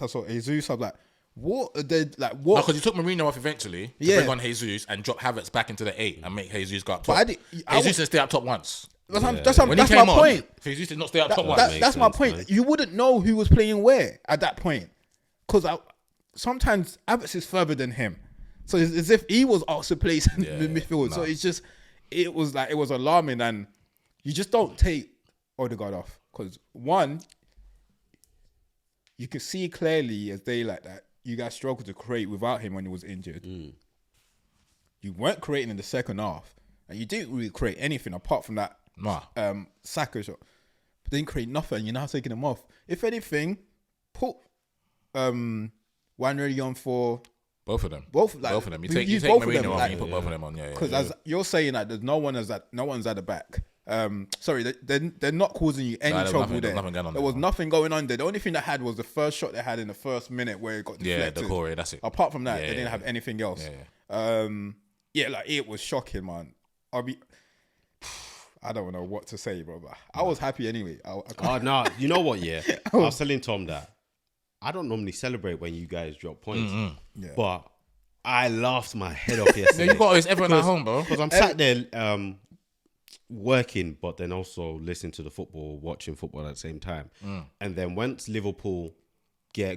saw Jesus. I was like, what? What? No, because you took Mourinho off eventually to bring on Jesus and drop Havertz back into the 8 and make Jesus go up top. Jesus didn't stay up top once. That's my point. Jesus did not stay up top once. That's my point. Man. You wouldn't know who was playing where at that point because sometimes Abbots is further than him. So it's as if he was asked to play in the midfield. So it's just, it was alarming, and you just don't take Odegaard off. Because one, you can see clearly as they like that, you guys struggled to create without him when he was injured. You weren't creating in the second half. And you didn't really create anything apart from that Saka shot. But didn't create nothing. You're now taking him off. If anything, put Wanready on for both of them. Both of them. You take Mourinho off and you put both of them on. Because as you're saying that there's no one's at the back. Sorry, they're not causing you any trouble there. There was nothing going on there. The only thing they had was the first shot they had in the first minute where it got deflected. Yeah, the Corey, that's it. Apart from that, they didn't have anything else. It was shocking, man. I don't know what to say, bro. But I was happy anyway. Oh no, you know what? Yeah, I was telling Tom that I don't normally celebrate when you guys drop points, Yeah. but I laughed my head off yesterday. Yeah, you got everyone at home, bro. Because I'm sat there working, but then also listening to the football, watching football at the same time. And then once Liverpool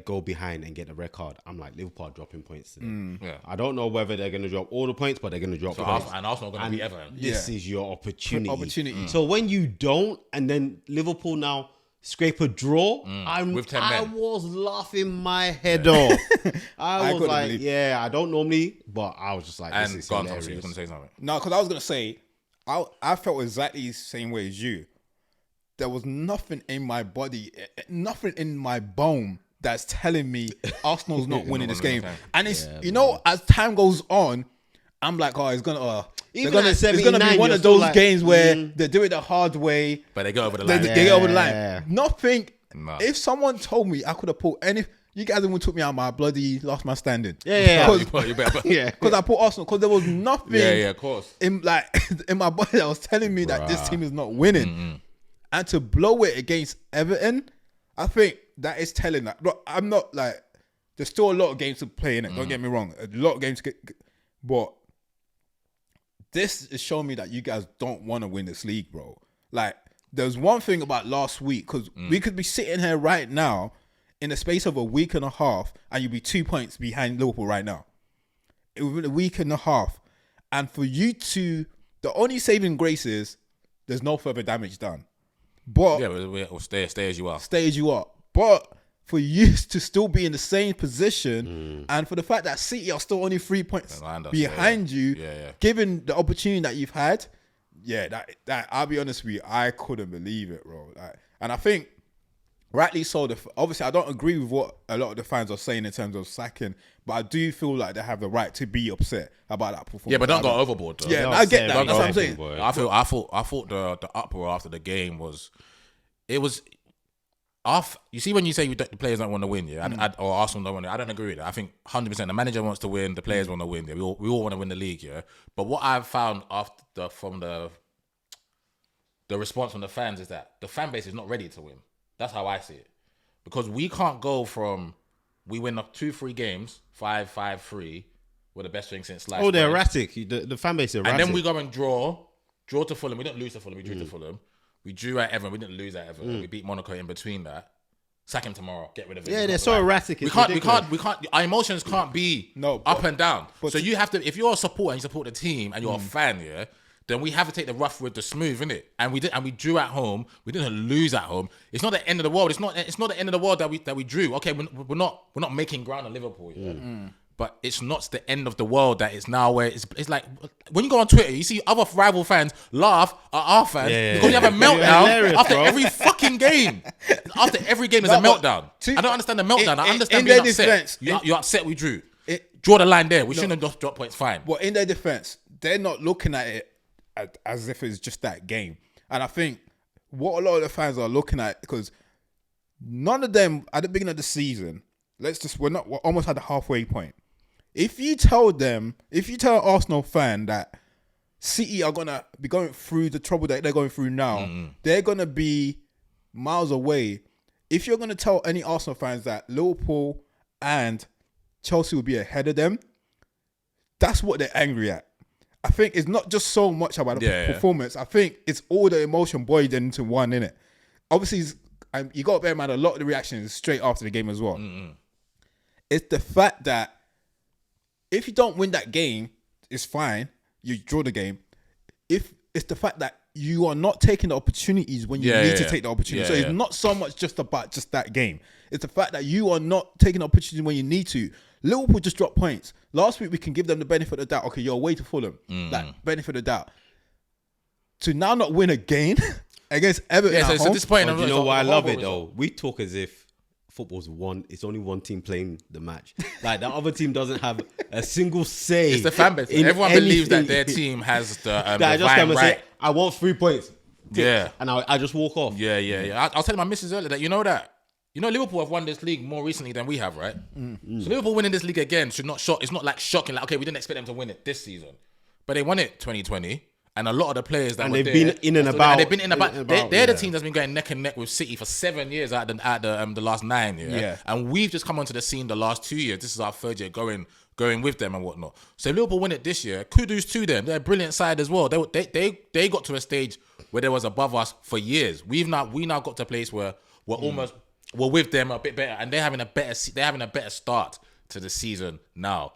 go behind and get the red card, I'm like, Liverpool are dropping points today. Yeah. I don't know whether they're going to drop all the points, but they're going to drop points. And Arsenal going to be Everton. This is your opportunity. Mm. So when you don't, and then Liverpool now scrape a draw, With 10 I men. was laughing my head off. I was couldn't like, believe- yeah, I don't normally, but I was just like, And this is gone, obviously, hilarious. you're going to say something. No, because I was gonna say, I felt exactly the same way as you. There was nothing in my body, nothing in my bone that's telling me Arsenal's not winning this game. And it's as time goes on, I'm like, oh, it's gonna. Even it's at gonna be 79, one you're of still those like, games where they do it the hard way. But they go over the They line. get over the Yeah. line. Nothing. No. If someone told me I could have put any, you guys wouldn't took me out my bloody last man standing. Yeah. You better. Yeah. Because I put Arsenal. Because there was nothing. Yeah, of course. In my body that was telling me that this team is not winning, and to blow it against Everton, I think that is telling that. Look, I'm not like there's still a lot of games to play in it. Don't get me wrong, a lot of games to get, but this is showing me that you guys don't want to win this league, bro. Like there's one thing about last week because we could be sitting here right now in the space of a week and a half, and you'd be 2 points behind Liverpool right now. Within a week and a half. And for you to, the only saving grace is there's no further damage done. But Yeah, but we'll stay as you are. stay as you are. But for you to still be in the same position, and for the fact that City are still only 3 points Behind us, behind you, Yeah. given the opportunity that you've had, that I'll be honest with you, I couldn't believe it, bro. Like, and I think rightly so. Obviously, I don't agree with what a lot of the fans are saying in terms of sacking, but I do feel like they have the right to be upset about that performance. Yeah, but don't go overboard, though. Yeah, Don't I get say that. don't That's go what I'm saying. overboard. I thought the uproar after the game was off. You see, when you say the players don't want to win, or Arsenal don't want to, I don't agree with that. I think 100% the manager wants to win, the players want to win. Yeah, we all want to win the league, yeah. But what I've found from the response from the fans is that the fan base is not ready to win. That's how I see it, because we can't go from we win up 2-3 games 5-3. We're the best thing since sliced Oh, they're bread. erratic. The fan base is erratic. And then we go and draw to Fulham. We didn't lose to Fulham. We drew to Fulham. We drew at Everton. We didn't lose at Everton. We beat Monaco in between that. Sack him tomorrow. Get rid of him. Yeah, He's they're not so the right. erratic. We It's can't. ridiculous. Our emotions can't be up and down. So you have to. If you're a supporter and you support the team and you're a fan, yeah, then we have to take the rough with the smooth, innit? And we did. And we drew at home. We didn't lose at home. It's not the end of the world. It's not the end of the world that we drew. Okay, we're not making ground on Liverpool. Yeah? But it's not the end of the world that it's now where it's like when you go on Twitter, you see other rival fans laugh at our fans because you have a meltdown hilarious, after bro. every fucking game. After every game, there's a meltdown. I don't understand the meltdown. I understand in being their upset. defense, You're upset we drew. Draw the line there. We shouldn't have just dropped points. Fine. Well, in their defense, they're not looking at it as if it's just that game. And I think what a lot of the fans are looking at, because none of them at the beginning of the season, we're almost at the halfway point. If you tell an Arsenal fan that City are gonna be going through the trouble that they're going through now, they're gonna be miles away. If you're gonna tell any Arsenal fans that Liverpool and Chelsea will be ahead of them, that's what they're angry at. I think it's not just so much about the performance. I think it's all the emotion boiled into one, innit? Obviously, you got to bear in mind a lot of the reactions straight after the game as well. It's the fact that if you don't win that game, it's fine. You draw the game. If it's the fact that you are not taking the opportunities when you need to take the opportunity. So it's not so much just about just that game. It's the fact that you are not taking the opportunity when you need to. Liverpool just dropped points. Last week, we can give them the benefit of the doubt. Okay, you're away to Fulham. Like, benefit of the doubt. To now not win a game against Everton Yeah, so at it's home, disappointing. You know why I love it though? We talk as if football's one. It's only one team playing the match. Like the other team doesn't have a single say. It's the fan base. in Everyone believes that anything. their team has the That I just divine come and right. say, I want 3 points. Yeah. And I just walk off. Yeah. I was telling my missus earlier that Liverpool have won this league more recently than we have, right? So Liverpool winning this league again should not shock. It's not like shocking. Like, okay, we didn't expect them to win it this season, but they won it 2020, And a lot of the players that And were they've there, been in and about. they've been in and about. They're the yeah. team that's been going neck and neck with City for 7 years out the last 9. Yeah. And we've just come onto the scene the last 2 years. This is our third year going with them and whatnot. So if Liverpool win it this year, kudos to them. They're a brilliant side as well. They got to a stage where they was above us for years. We now got to a place where we're with them a bit better, and they're having a better start to the season now.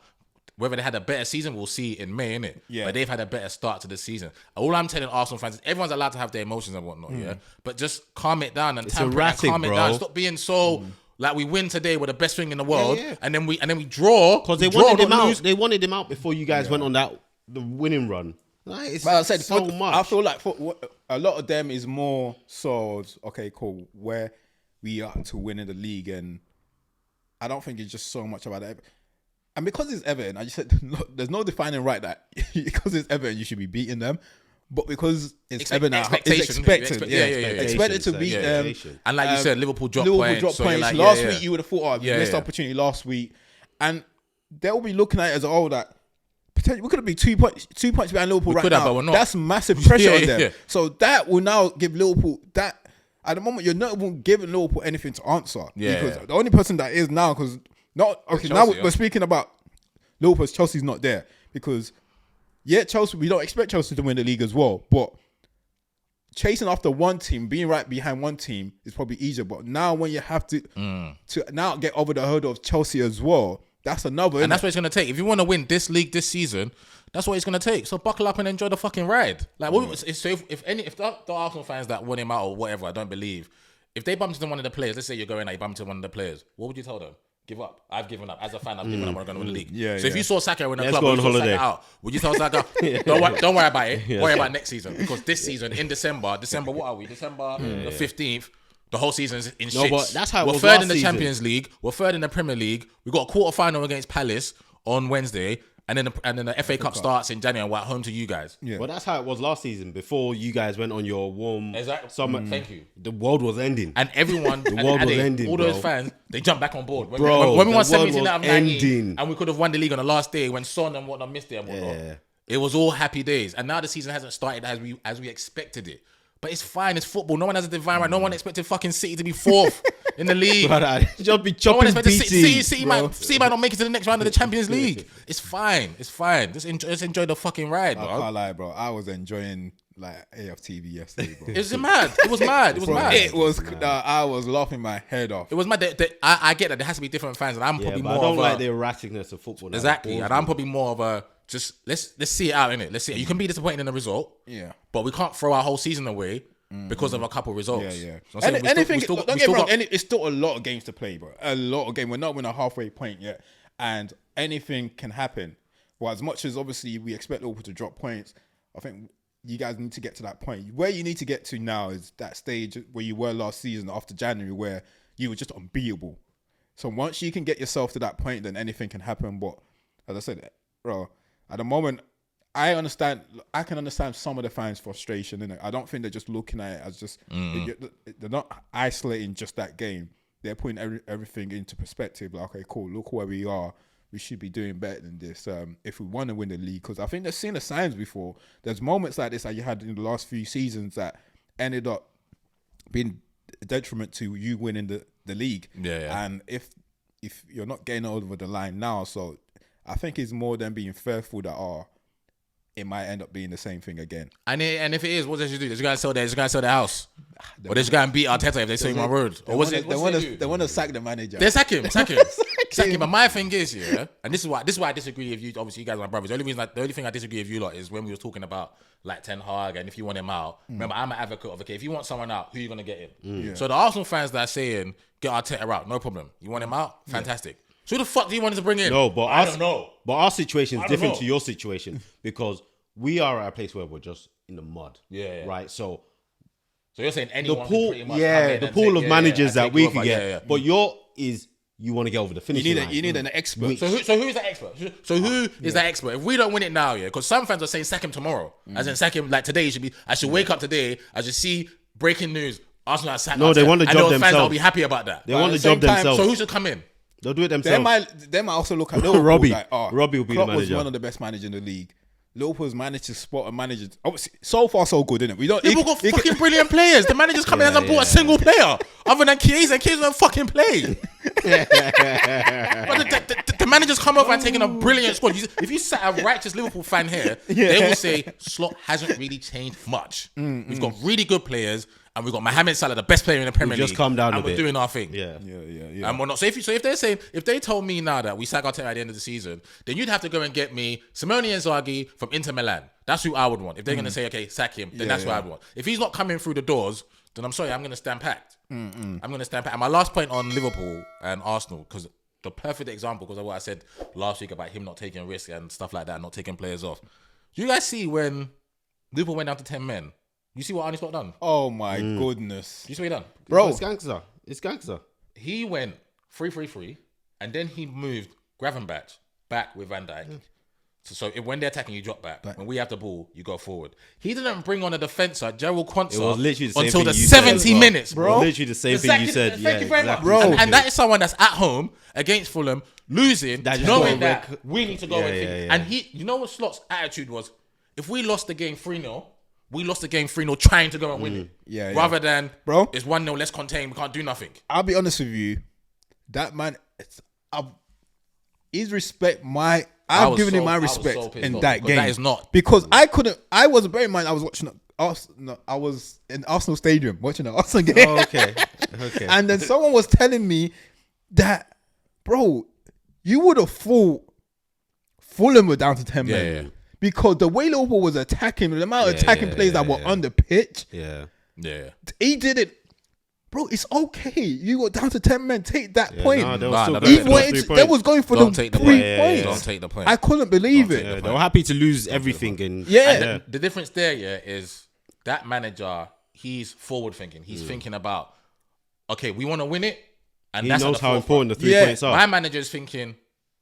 Whether they had a better season, we'll see in May, innit? Yeah. But they've had a better start to the season. All I'm telling Arsenal fans is everyone's allowed to have their emotions and whatnot, yeah? But just calm it down and tamper it and calm it down. Stop being so like we win today, we're the best thing in the world, and then we draw. Because they wanted him out. They wanted him out before you guys went on the winning run. Like, it's But I said so much. I feel like for a lot of them is more so okay, cool, where we are to winning the league, and I don't think it's just so much about that. And because it's Everton, I just said there's no defining right that because it's Everton you should be beating them, but because it's Everton, it's expected, expected to beat them. And like you said, Liverpool dropped points. Like, last week you would have thought, we missed opportunity last week, and they'll be looking at it as that. Potentially, we could have been 2 points behind Liverpool right now. But we're not. That's massive pressure on them. So that will now give Liverpool that. At the moment, you're not even giving Liverpool anything to answer. Because the only person that is now, because Chelsea, now we're speaking about Liverpool. Chelsea's not there because Chelsea. We don't expect Chelsea to win the league as well, but chasing after one team, being right behind one team is probably easier. But now when you have to now get over the hurdle of Chelsea as well, that's another. And that's what it's gonna take. If you want to win this league this season, that's what it's gonna take. So buckle up and enjoy the fucking ride. Like, so if the Arsenal fans that want him out or whatever, I don't believe. If they bump into one of the players, let's say you're going out, you bump into one of the players, what would you tell them? Give up. I've given up. As a fan, I've given up. I'm going to win the league. If you saw Saka in a club, go on holiday. Saka out, would you tell Saka, don't worry about it. Worry about next season. Because this season, in December, what are we? December the 15th, the whole season's in shit. But that's how it was We're third last in the season. Champions League. We're third in the Premier League. We got a quarter-final against Palace on Wednesday. And then the FA Cup starts in January. We're at home to you guys. Yeah. Well, that's how it was last season. Before you guys went on your warm summer. Thank you. The world was ending. And everyone, the world was ending. All those fans, they jumped back on board. When Bro, we won 17 out of 19, ending. and we could have won the league on the last day when Son and whatnot missed it and whatnot. Yeah. It was all happy days. And now the season hasn't started as we expected it. But it's fine. It's football. No one has a divine right. No one expected fucking City to be fourth in the league. Just be No one chopping expected BT. City might not make it to the next round of the Champions League. It's fine. It's fine. Just enjoy the fucking ride, bro. I can't lie, bro. I was enjoying like AFTV yesterday, bro. It was mad. It was mad. It was mad. It was. I was laughing my head off. It was mad. I get that there has to be different fans, and I'm probably more. I don't of like the erraticness of football. Now. Exactly, and I'm probably more of a just let's see it out, innit? Let's see it. You can be disappointed in the result, but we can't throw our whole season away because of a couple results. Yeah. So Anything. Don't get me wrong. It's still a lot of games to play, bro. A lot of games. We're not in a halfway point yet, and anything can happen. Well, as much as obviously we expect Liverpool to drop points, I think you guys need to get to that point. Where you need to get to now is that stage where you were last season after January, where you were just unbeatable. So once you can get yourself to that point, then anything can happen. But as I said, bro, at the moment, I can understand some of the fans' frustration, innit? I don't think they're just looking at it as just they're not isolating just that game. They're putting everything into perspective. Like, okay, cool. Look where we are. We should be doing better than this if we want to win the league. Because I think they've seen the signs before. There's moments like this that you had in the last few seasons that ended up being a detriment to you winning the league. Yeah. And if you're not getting over the line now, so I think it's more than being fearful that it might end up being the same thing again. And if it is, what they should do? They're going to sell their house. Or they're just going to beat Arteta if they say my word. Or they want to sack the manager. They sack him. Sack him. But my thing is, and this is why I disagree with you. Obviously, you guys are my brothers. The only thing I disagree with you lot is when we were talking about like Ten Hag and if you want him out. Remember, I'm an advocate of if you want someone out, who are you going to get in? So the Arsenal fans that are saying get Arteta out, no problem. You want him out? Fantastic. So who the fuck do you want us to bring in? No, but I don't know. But our situation is different to your situation because we are at a place where we're just in the mud. Yeah. Right. So you're saying anyone the pool, can pretty much come in the and pool of managers that we can get. Yeah. But you want to get over the finish line. You need an expert. So who's that expert? So who is that expert? If we don't win it now, because some fans are saying sack him tomorrow. As in sack him like today. I should wake up today. I should see breaking news. Arsenal are sacked. No, they want the job themselves. Fans will be happy about that. They want the job themselves. So who should come in? They'll do it themselves. They might also look at Liverpool Robbie. like, Robbie will be Klopp the manager. was one of the best managers in the league. Liverpool's managed to spot a manager. Obviously, so far so good, isn't it? We don't. Liverpool got fucking brilliant players. The manager's come in and hasn't bought a single player other than Chiesa, and Chiesa don't fucking play. But the manager's come over and taken a brilliant squad. If you sat a righteous Liverpool fan here, they will say Slot hasn't really changed much. We've got really good players, and we've got Mohamed Salah, the best player in the Premier League. Just calm down and a we're bit. doing our thing. Yeah. And we're not. So if they're saying, if they told me now that we sack Arteta at the end of the season, then you'd have to go and get me Simone Inzaghi from Inter Milan. That's who I would want. If they're going to say, okay, sack him, then that's who I'd want. If he's not coming through the doors, then I'm sorry, I'm going to stand packed. I'm going to stand packed. And my last point on Liverpool and Arsenal, because the perfect example, because of what I said last week about him not taking risks and stuff like that, not taking players off. Do you guys see when Liverpool went down to 10 men? You see what Arne Slot done? Oh my goodness, You see what he done? bro! It's gangster. He went 3-3-3, and then he moved Gravenberch back with Van Dijk. So when they're attacking, you drop back. When we have the ball, you go forward. He didn't bring on a defender, Gerald Quansah, It was literally the same until thing the you said 70 as well. minutes, It bro. was literally the same thing you said. Thank you very much, exactly. bro. And that is someone that's at home against Fulham, losing, That just knowing got that we need to go and think. yeah. And you know what Slot's attitude was? If we lost the game 3-0, we lost the game 3-0 trying to go and win it. Yeah, yeah. Rather than, Bro. it's 1-0, let's contain, we can't do nothing. I'll be honest with you. That man, his respect. I've given him my respect pissed in off that because game. that is not. Because I couldn't. I was bear in mind. I was watching. I was in Arsenal Stadium watching the Arsenal game. Oh, okay. And then someone was telling me that, bro, you would have thought Fulham were down to 10 men. Yeah. Because the way Liverpool was attacking, the amount of attacking players that were on the pitch, Yeah. he did it. Bro, it's okay. You got down to 10 men. Take that point. Nah, they were Nah, still nah, going He for those wanted 3 to, points. they was going for Don't the take the 3 point. points. Don't take the point. I couldn't believe Don't it. take the They were happy to lose everything. And Yeah. The difference there, is that manager, he's forward thinking. He's thinking about, okay, we want to win it. And he that's knows at the how forefront. important the 3 points are. My manager is thinking,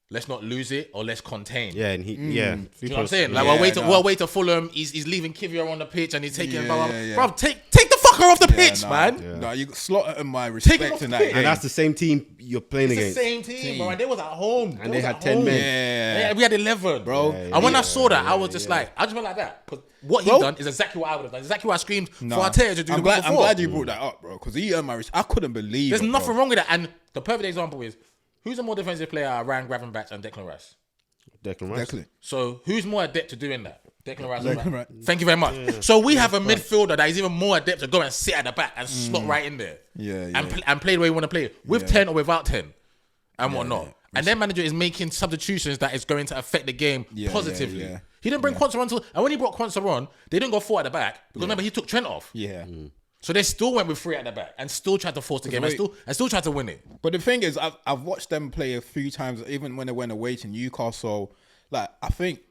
let's not lose it or let's contain. Yeah, and Do you know what I'm saying? Like, Yeah, we'll wait to Fulham. He's leaving Kivior on the pitch and he's taking Yeah, blah, blah, yeah, yeah. bro, take the fucker off the pitch, man. No, you slotted my Take him respect off in the that pitch. game. And that's the same team you're playing It's against. the same team, bro. And they was at home. And they had 10 men. Yeah. We had 11, Bro. And when I saw that, I was just like, I just went like that. Because what he done is exactly what I would have done. Exactly what I screamed for Arteta to do. I'm the week glad before. you brought that up, bro. Because he earned my respect. I couldn't believe There's it. nothing bro. wrong with that. And the perfect example is, who's a more defensive player around Gravenberch and Declan Rice? Declan Rice. Declan. So who's more adept to doing that? Declan Rice. Declan Rice. Thank you very much. So we have a midfielder that is even more adept to go and sit at the back and slot right in there. Yeah, And, yeah. and play the way you want to play with 10 or without 10 and whatnot. And their manager is making substitutions that is going to affect the game positively. yeah. He didn't bring Quansah on and when he brought Quansah on, they didn't go 4 at the back because remember he took Trent off. Yeah. So they still went with 3 at the back and still tried to force the game and still tried to win it. But the thing is, I've watched them play a few times, even when they went away to Newcastle. Like, I think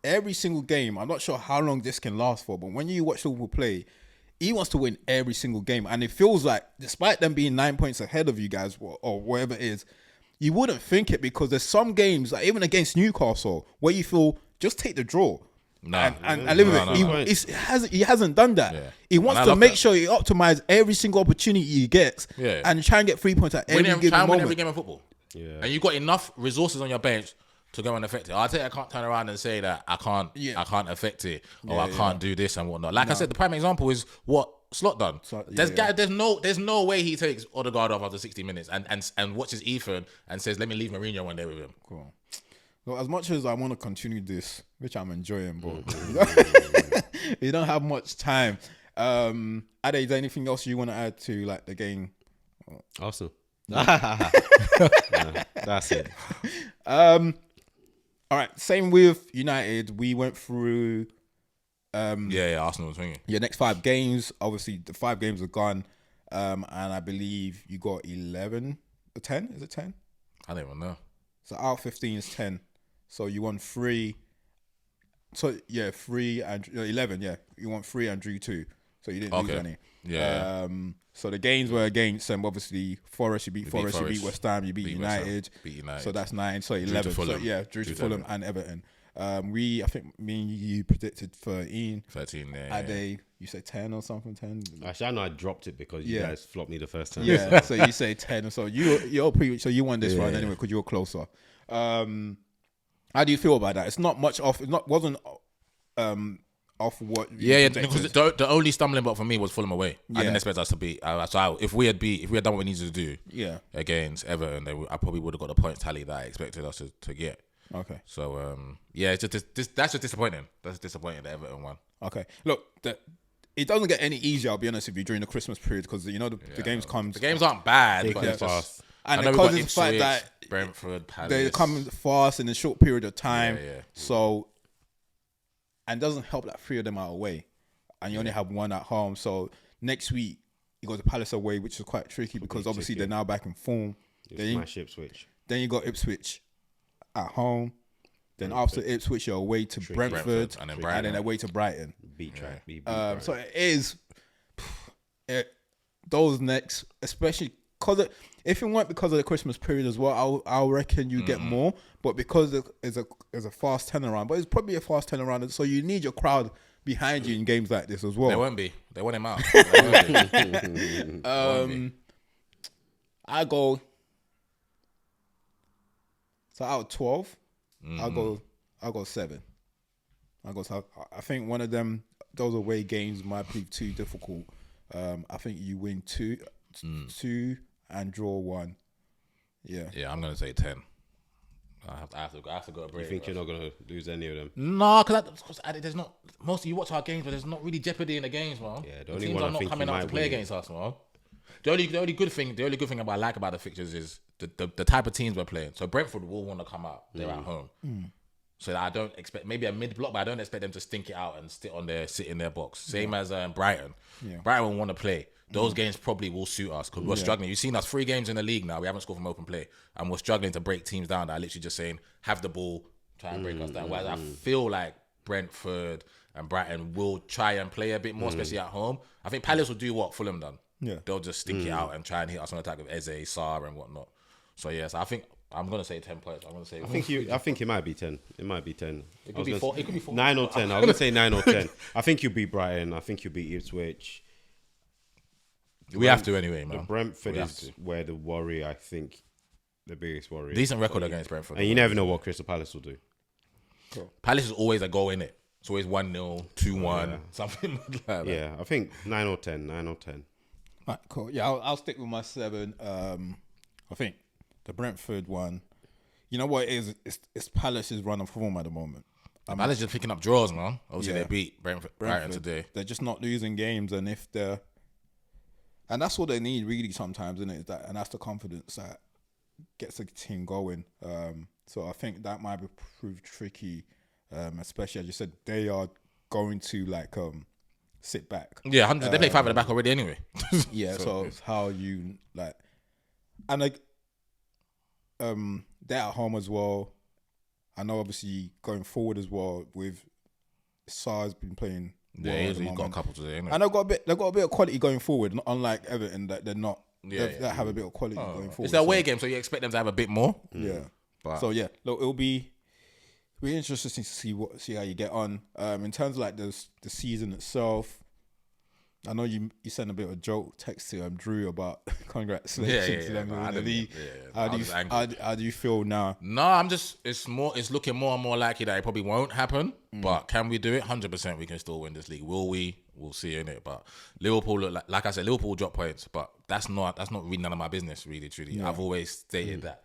every single game, I'm not sure how long this can last for, but when you watch Liverpool play, he wants to win every single game. And it feels like, despite them being 9 points ahead of you guys, or whatever it is, you wouldn't think it because there's some games, like even against Newcastle, where you feel, just take the draw. And live with it. He hasn't done that. Yeah. He wants And I to love make that. sure he optimizes every single opportunity he gets and try and get 3 points at every given Win moment. every game of football. Yeah. And you got enough resources on your bench to go and affect it. I can't turn around and say that I can't affect it or I can't do this and whatnot. Like I said, the prime example is what Slot done. There's no way he takes Odegaard off after 60 minutes and watches Ethan and says, let me leave Mourinho one day with him. Cool. Well, as much as I want to continue this, which I'm enjoying, but we don't have much time. Ade, is there anything else you want to add to like the game? Arsenal. That's it. All right. Same with United. We went through. Arsenal was winning. Your next 5 games. Obviously, the 5 games are gone, and I believe you got 11 or 10. Is it 10? I don't even know. So out 15 is 10. So you won 3. So 3 and 11. Yeah, you won 3 and drew 2. So you didn't lose any. Yeah. So the games were against Obviously, Forest. You beat Forest. You beat Forest. West Ham. You beat United. Beat United. So that's 9. So 11. to Fulham. So drew to Fulham and Everton. I think me and you predicted 13. 13 there. Ade, you say 10 or something. 10. Actually, I know I dropped it because you guys flopped me the first time. Yeah. So you say 10. So you're pretty. So you won this one anyway because you were closer. How do you feel about that? It's not much off. Wasn't off what. Yeah. projected. Because the only stumbling block for me was Fulham away. I Yeah. didn't expect us to beat. If we had done what we needed to do, Yeah. against Everton, I probably would have got the points tally that I expected us to get. Okay. So it's just that's just disappointing. That's disappointing that Everton won. Okay. Look, it doesn't get any easier. I'll be honest with you during the Christmas period because the games come. The games aren't bad, Thick but and it's just, fast. And I know because we've got it's the fact Ipswich, that Brentford, Palace. they come fast in a short period of time. Yeah. So, and it doesn't help that 3 of them are away, and you only have 1 at home. So next week you go to Palace away, which is quite tricky because obviously they're now back in form. Smash Ipswich. Then you got Ipswich at home. Then after Ipswich, you're away to Brentford, and then Brighton. and then away to Brighton. Beat track. So it is those next, especially because if it weren't because of the Christmas period as well, I reckon you get more. But because it's a fast turnaround, but it's probably a fast turnaround, so you need your crowd behind you in games like this as well. They won't be. They want him out. I go. So out of 12, I'll go 7. I think one of those away games might prove too difficult. I think you win 2 and draw 1. Yeah. Yeah, I'm gonna say 10. I have to go a break. You think you're not gonna lose any of them? No, because there's not. Most of you watch our games, but there's not really jeopardy in the games, man. Yeah, the the only teams one are I not think coming you out to might play win. against us, man. The only good thing I like about the fixtures is the type of teams we're playing. So Brentford will want to come out. They're at home. So that I don't expect maybe a mid block, but I don't expect them to stink it out and sit in their box. Same as Brighton. Yeah. Brighton will want to play. Those games probably will suit us because we're struggling. You've seen us 3 games in the league now. We haven't scored from open play, and we're struggling to break teams down that are literally just saying have the ball, try and break us down. Whereas I feel like Brentford and Brighton will try and play a bit more, especially at home. I think Palace will do what Fulham done. Yeah. They'll just stink it out and try and hit us on attack with Eze, Sarr, and whatnot. So yes, I think I'm gonna say 10 points. I'm gonna say. I think it might be 10. It might be 10. It could be 4. It could be 4. 9 or 10. I was gonna say 9 or 10. I think you'll beat Brighton. I think you'll beat Ipswich. We have to anyway, The man. Brentford We have is to. where the worry. I think the biggest worry. Decent record against Brentford. And you never know what Crystal Palace will do. Palace is always a goal in it. It's always 1-0, 2-1, something like that. Yeah, I think 9 or 10. 9 or 10. Right, cool. Yeah, I'll stick with my 7. I think the Brentford one. You know what it is? It's Palace's run of form at the moment. Palace just picking up draws, man. Obviously, Yeah. they beat Brighton today. They're just not losing games, and and that's what they need really sometimes, isn't it? And that's the confidence that gets a team going. So I think that might be proved tricky, especially as you said, they are going to sit back. Yeah, 100. They play 5 at the back already anyway. Yeah, so it's how you and they're at home as well. I know obviously going forward as well with Sarr's been playing. Yeah, he's got a couple today. Anyway. And they've got a bit of quality going forward, unlike Everton that they're not. Yeah, they have a bit of quality going forward. It's their away game, so you expect them to have a bit more. Yeah. But So yeah, look, it'll be interesting to see how you get on. In terms of the season itself, I know you sent a bit of a joke text to Drew about congratulations to them no, I in the didn't- league. yeah, I was just angry. How do you feel now? No, it's looking more and more likely that it probably won't happen. But can we do it? 100% we can still win this league. Will we? We'll see in it. But Liverpool look like I said, Liverpool drop points, but that's not really none of my business, really, truly. I've always stated that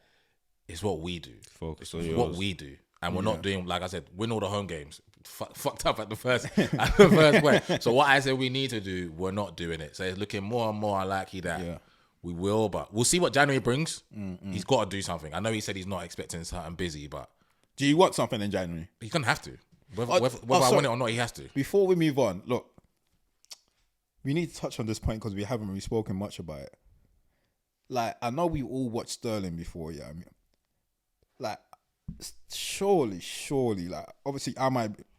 it's what we do. Focus It's on what yours. we do. And we're not doing, like I said, win all the home games. Fucked up at the first point. So what I said we need to do, we're not doing it. So it's looking more and more likely that we will, but we'll see what January brings. He's got to do something. I know he said he's not expecting something busy, but Do you want something in January? he's going to have to. Whether I sorry. want it or not, he has to. Before we move on, look, we need to touch on this point because we haven't really spoken much about it. I know we all watched Sterling before, yeah. I mean, surely, obviously,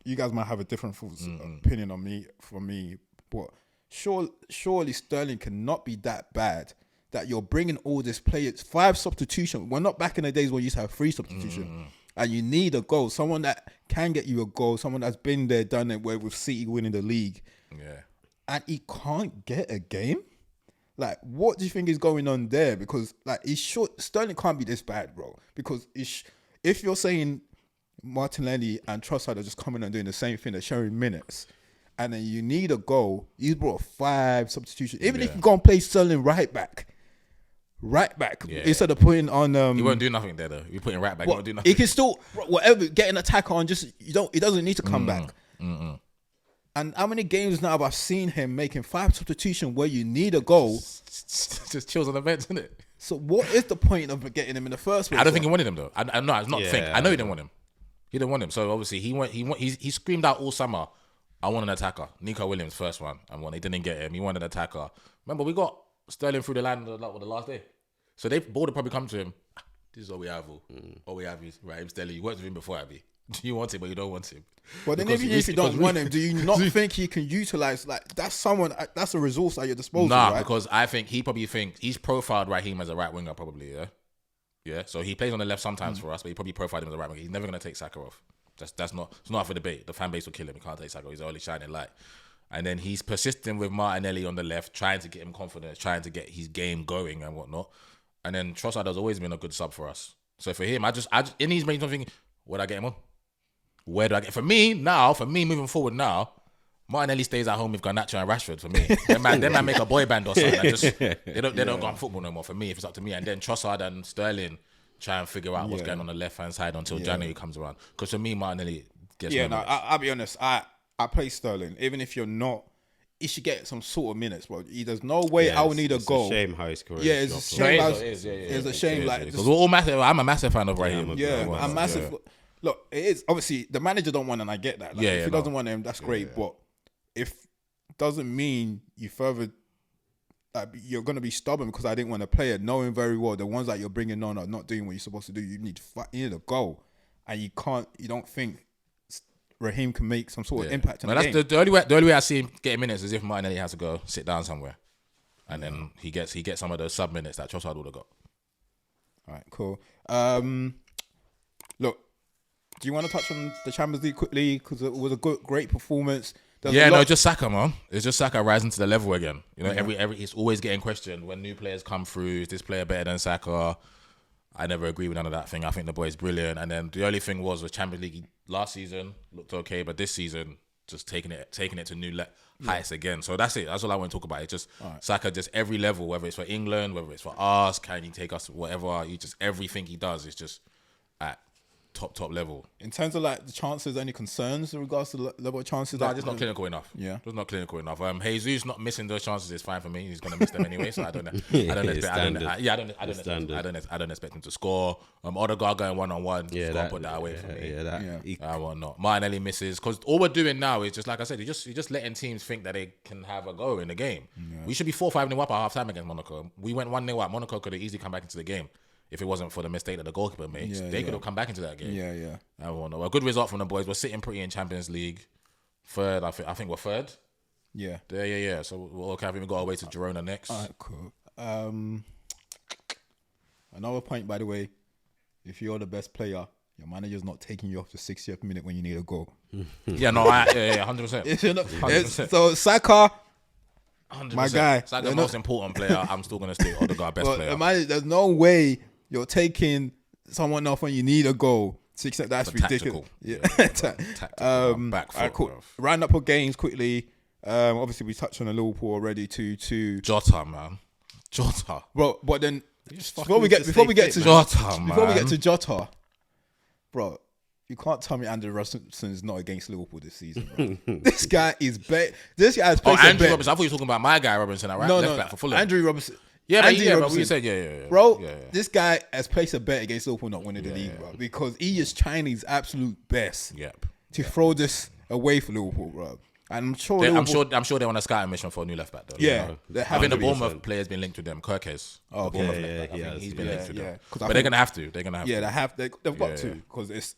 you guys might have a different opinion from me, but surely Sterling cannot be that bad that you're bringing all these players, 5 substitutions. We're not back in the days where you used to have 3 substitutions. And you need a goal, someone that can get you a goal, someone that's been there, done it, where with City winning the league. Yeah. And he can't get a game? What do you think is going on there? Because Sterling can't be this bad, bro. Because if you're saying Martinelli and Trossard are just coming and doing the same thing. They're sharing minutes. And then you need a goal. You brought 5 substitutions. Even if you go and play Sterling right back. Instead of putting on he won't do nothing there though. You put him right back, he won't do nothing. He can still whatever get an attack on, just he doesn't need to come back. And how many games now have I seen him making 5 substitutions where you need a goal? Just chills on the bench, isn't it? So what is the point of getting him in the first place? I don't think he wanted him though. I know it's not think. I know he didn't want him. He didn't want him. So obviously he screamed out all summer, I want an attacker. Nico Williams, first one. And when they didn't get him, he wanted an attacker. Remember, we got Sterling through the line the last day. So Ball would probably come to him. This is all we have. All we have is Raheem Sterling. You worked with him before, Abby. You want him, but you don't want him. But then even if you don't want him, do you not think he can utilize, that's a resource at your disposal, Nah, right? because I think he probably thinks, he's profiled Raheem as a right winger probably, yeah? Yeah, so he plays on the left sometimes for us, but he probably profiled him as a right winger. He's never going to take Saka off. It's not up for debate. The fan base will kill him. He can't take Saka. He's the only shining light. And then he's persisting with Martinelli on the left, trying to get him confidence, trying to get his game going and whatnot. And then Trossard has always been a good sub for us. So for him, I just in his brain, I'm thinking, where do I get him on? Where do I get? For me moving forward now, Martinelli stays at home with Garnacho and Rashford. For me, them man make a boy band or something. They don't go on football no more. For me, if it's up to me, and then Trossard and Sterling try and figure out what's going on the left hand side until January comes around. Because for me, Martinelli gets I'll be honest. I play Sterling. Even if you're not, he should get some sort of minutes, bro. There's no way I would need a goal. It's a shame how his career. Yeah, it's a shame. It's a shame. Because we're all massive. I'm a massive fan of Raheem. I'm massive. Look, it is obviously the manager don't want him, and I get that. If he doesn't want him, that's great. But if doesn't mean you further, you're gonna be stubborn because I didn't want to play it, knowing very well the ones that you're bringing on are not doing what you're supposed to do. You need a goal, and you don't think Raheem can make some sort of impact on the game. The only way I see him getting minutes is if Martinelli has to go sit down somewhere, and then he gets some of those sub minutes that Trossard would have got. All right, cool. Look, do you want to touch on the Champions League quickly because it was a great performance? Just Saka, man. It's just Saka rising to the level again. You know, every it's always getting questioned when new players come through. Is this player better than Saka? I never agree with none of that thing. I think the boy's brilliant. And then the only thing was Champions League last season looked okay, but this season just taking it to new heights again. So that's it. That's all I want to talk about. It's just Saka, just every level, whether it's for England, whether it's for us, can he take us, whatever. Everything he does is just at top level. In terms of the chances, any concerns in regards to the level of chances? No, just not clinical enough. Yeah, just not clinical enough. Jesus not missing those chances is fine for me. He's gonna miss them anyway, so I don't expect him to score. Odegaard going 1-on-1. Yeah, gotta put that away for me. I will not. Martinelli misses because all we're doing now is just like I said, you're just letting teams think that they can have a go in the game. Yeah. We should be 4-5-0 up at half time against Monaco. We went 1-0 up. Monaco could have easily come back into the game. If it wasn't for the mistake that the goalkeeper made, they could have come back into that game. Yeah. I don't know. A good result from the boys. We're sitting pretty in Champions League. Third, I think we're third. Yeah. So we're okay. I think we got our way to Girona next. All right, cool. Another point, by the way, if you're the best player, your manager's not taking you off the 60th minute when you need a goal. 100%. So Saka, 100%. my guy, Saka the most important player. I'm still gonna stay Odegaard best player. There's no way you're taking someone off when you need a goal. That's ridiculous. Back foot, cool. Round up our games quickly. Obviously we touched on the Liverpool already. 2-2. Jota, man. Jota. Bro, but then before we get to Jota, bro, you can't tell me Andrew Robertson is not against Liverpool this season, bro. This guy is better. This guy has placed Andrew Robertson. I thought you were talking about my guy Robertson. Left back for Fulham. Andrew Robertson. But you said, yeah. Bro, this guy has placed a bet against Liverpool not winning the league, bro. Because he is trying his absolute best to throw this away for Liverpool, bro. And I'm sure they're on a scouting mission for a new left back, though. Yeah. I think the Bournemouth player's been linked to them. Kirkes. Oh, he's been linked to them. But they're going to have to. They've got to. Because it's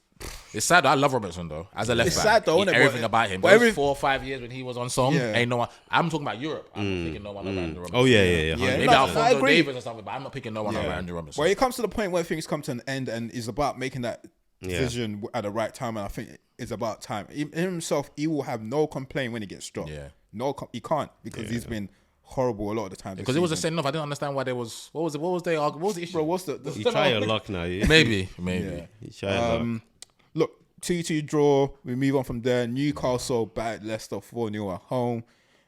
sad. I love Robertson though. As a left back, sad though, everything about him. Those 4 or 5 years when he was on song, ain't no one. I'm talking about Europe. I'm not picking no one over Andrew Robertson. Oh yeah. Maybe Alphonso Davies or something, but I'm not picking no one over Andrew Robertson. Well, it comes to the point where things come to an end, and it's about making that decision at the right time. And I think it's about time. Himself, he will have no complaint when he gets dropped. Yeah, he can't because he's been horrible a lot of the time. Because it was a sending off. I didn't understand why there was. What was the issue? Bro, what's you try your luck now. Maybe. You try your luck. Look, 2-2 draw. We move on from there. Newcastle battered Leicester 4-0 at home.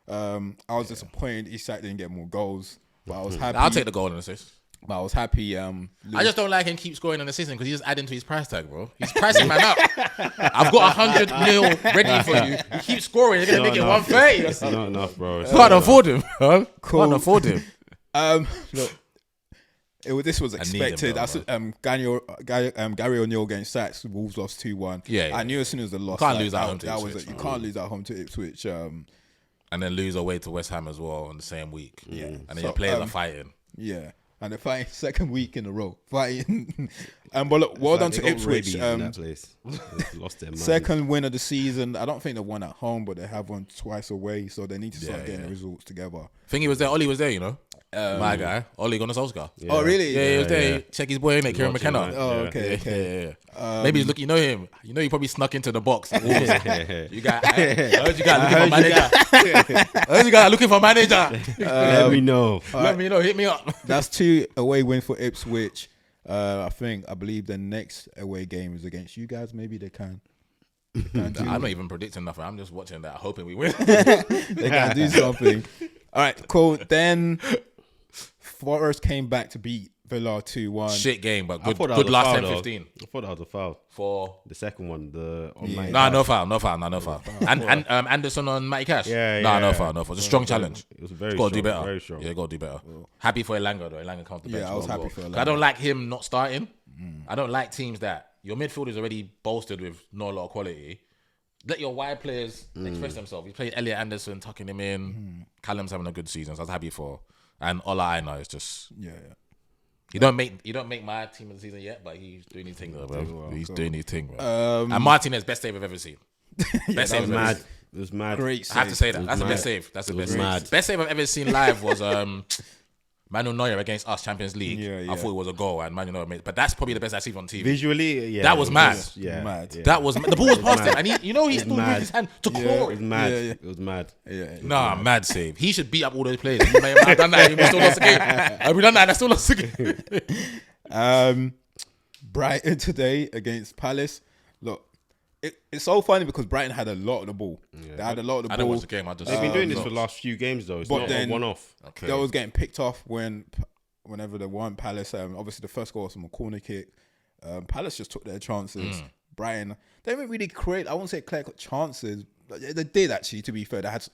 I was disappointed Isak didn't get more goals, but I was happy. I'll take the goal and assist. But I was happy. I just don't like him keep scoring and assisting because he's just adding to his price tag, bro. He's pricing man up. I've got 100 mil ready for you. You keep scoring, you're gonna make it 130. It's not enough, bro. Can't afford him. Huh? Cool. Can't afford him. Look, this was expected. Gary O'Neill against Sacks. Wolves lost 2-1. Yeah. I knew as soon as the loss. Can't lose at home to Ipswich. You can't lose at home to Ipswich. And then lose away to West Ham as well on the same week. Yeah. And then your players are fighting. Yeah. And they're fighting second week in a row. Fighting. But look, well done to Ipswich. That place. Lost their mind. Second win of the season. I don't think they've won at home, but they have won twice away. So they need to start getting the results together. Think he was there. Ollie was there, you know. My guy. Ollie Gunnar Solskjaer. Yeah. Oh, really? Yeah, he was there. Check his boy, innit? Kieran McKenna. Oh, okay. Yeah. Maybe he's looking, you know him. You know he probably snuck into the box. I heard you guys looking for manager. Let me know. Let me know. Hit me up. That's 2 away wins for Ipswich. I believe the next away game is against you guys. Maybe they can. I'm not even predicting nothing. I'm just watching that, hoping we win. They can do something. All right, cool. Then Forest came back to beat Villa 2-1. Shit game, but good last 10-15. I thought that was a foul. For the second one, no foul. And Anderson on Matty Cash. No foul. It's a strong challenge. It was very got to strong, do better. very strong. Yeah, got to do better. Happy for Elanga though. Elanga come to bench. Yeah, I was happy for Elanga. I don't like him not starting. I don't like teams that your midfield is already bolstered with not a lot of quality. Let your wide players express themselves. He played Elliot Anderson, tucking him in. Callum's having a good season, so I was happy for. And Ola Aina is just You don't make my team of the season yet, but he's doing his thing though, bro. He's doing his thing, bro. And Martinez, best save I've ever seen. Best save I've ever seen. It was mad. Great save. I have to say that. That's the best save. That's the best save. Best save I've ever seen live was Manuel Neuer against us Champions League. I thought it was a goal and Manuel Neuer made, but that's probably the best I've seen on TV. Visually, yeah. That was mad. Mad. That was the ball was past him, and he still moved his hand to claw it it. was mad. It was mad. Mad save. He should beat up all those players. I've done that. We still lost the game. Have we done that? And I still lost the game. Brighton today against Palace. Look, it's so funny because Brighton had a lot of the ball. They had a lot of the ball. I don't watch the game. They've been doing this for the last few games though. It's not a one-off. They was getting picked off whenever they won. Palace. Obviously, the first goal was from a corner kick. Palace just took their chances. Brighton, they didn't really create. I won't say clear-cut chances. But they did actually. To be fair, they had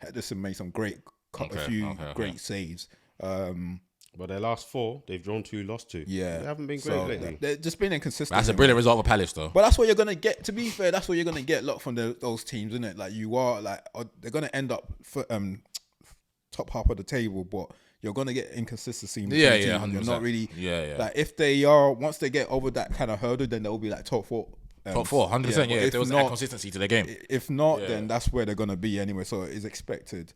Henderson made some great saves. But their last 4, they've drawn 2, lost 2. Yeah, they haven't been great lately. They're just been inconsistent. That's a brilliant result for Palace, though. But that's what you're gonna get. To be fair, that's what you're gonna get. Lot from those teams, isn't it? Like they're gonna end up top half of the table, but you're gonna get inconsistency. In Yeah, teams. 100%. You're not really. Yeah. Like if they are, once they get over that kind of hurdle, then they'll be like top 4. Top 4, 100%. Yeah, if there was that consistency to the game. If not, then that's where they're gonna be anyway. So it's expected.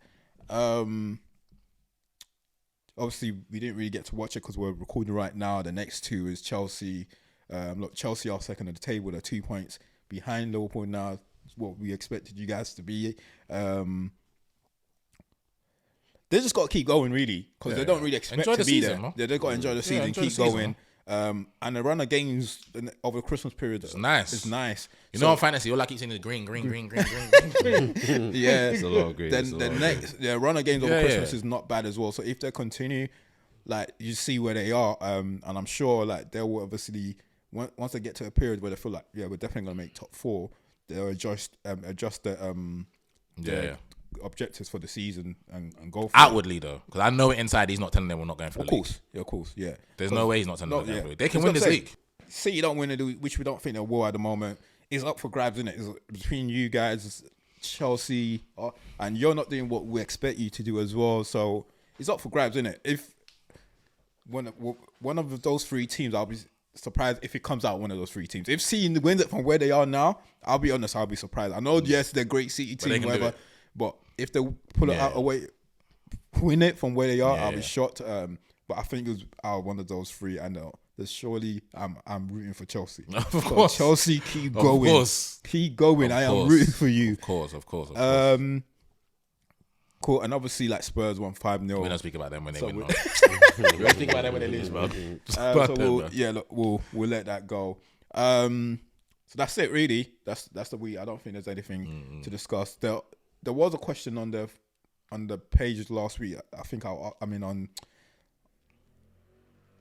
Obviously, we didn't really get to watch it because we're recording right now. The next 2 is Chelsea. Look, Chelsea are second at the table. They're 2 points behind Liverpool now. What we expected you guys to be. They just got to keep going, really, because they don't really expect to be there. They've got to enjoy the season, keep going. And the run of games over the Christmas period is nice. It's nice. You know, on fantasy, all I keep saying is green. Yeah, it's a lot of green. Then the next run of games over Christmas is not bad as well. So if they continue, like you see where they are, and I'm sure like they will obviously once they get to a period where they feel like we're definitely gonna make top 4, they'll adjust their objectives for the season and go for outwardly it. Though, because I know inside he's not telling them we're not going for the league. Of course. There's no way he's not telling them we're going for the league. They can win this league. City don't win it, which we don't think they will at the moment. It's up for grabs, isn't it? It's between you guys, Chelsea, and you're not doing what we expect you to do as well. So it's up for grabs, isn't it? If one of those 3 teams, I'll be surprised if it comes out one of those 3 teams. If City wins it from where they are now, I'll be honest, I'll be surprised. I know, yes, they're a great City team, whatever. But if they pull it out away, win it from where they are, I'll be shocked. But I think it was one of those 3, and surely I'm rooting for Chelsea. Of course, Chelsea, keep going. Keep going. I am rooting for you. Of course. Cool. And obviously, like Spurs won 5-0. We don't speak about them when they win. We don't speak about them when they lose, bro. We'll let that go. So that's it, really. That's the week. I don't think there's anything to discuss. There was a question on the pages last week. I think on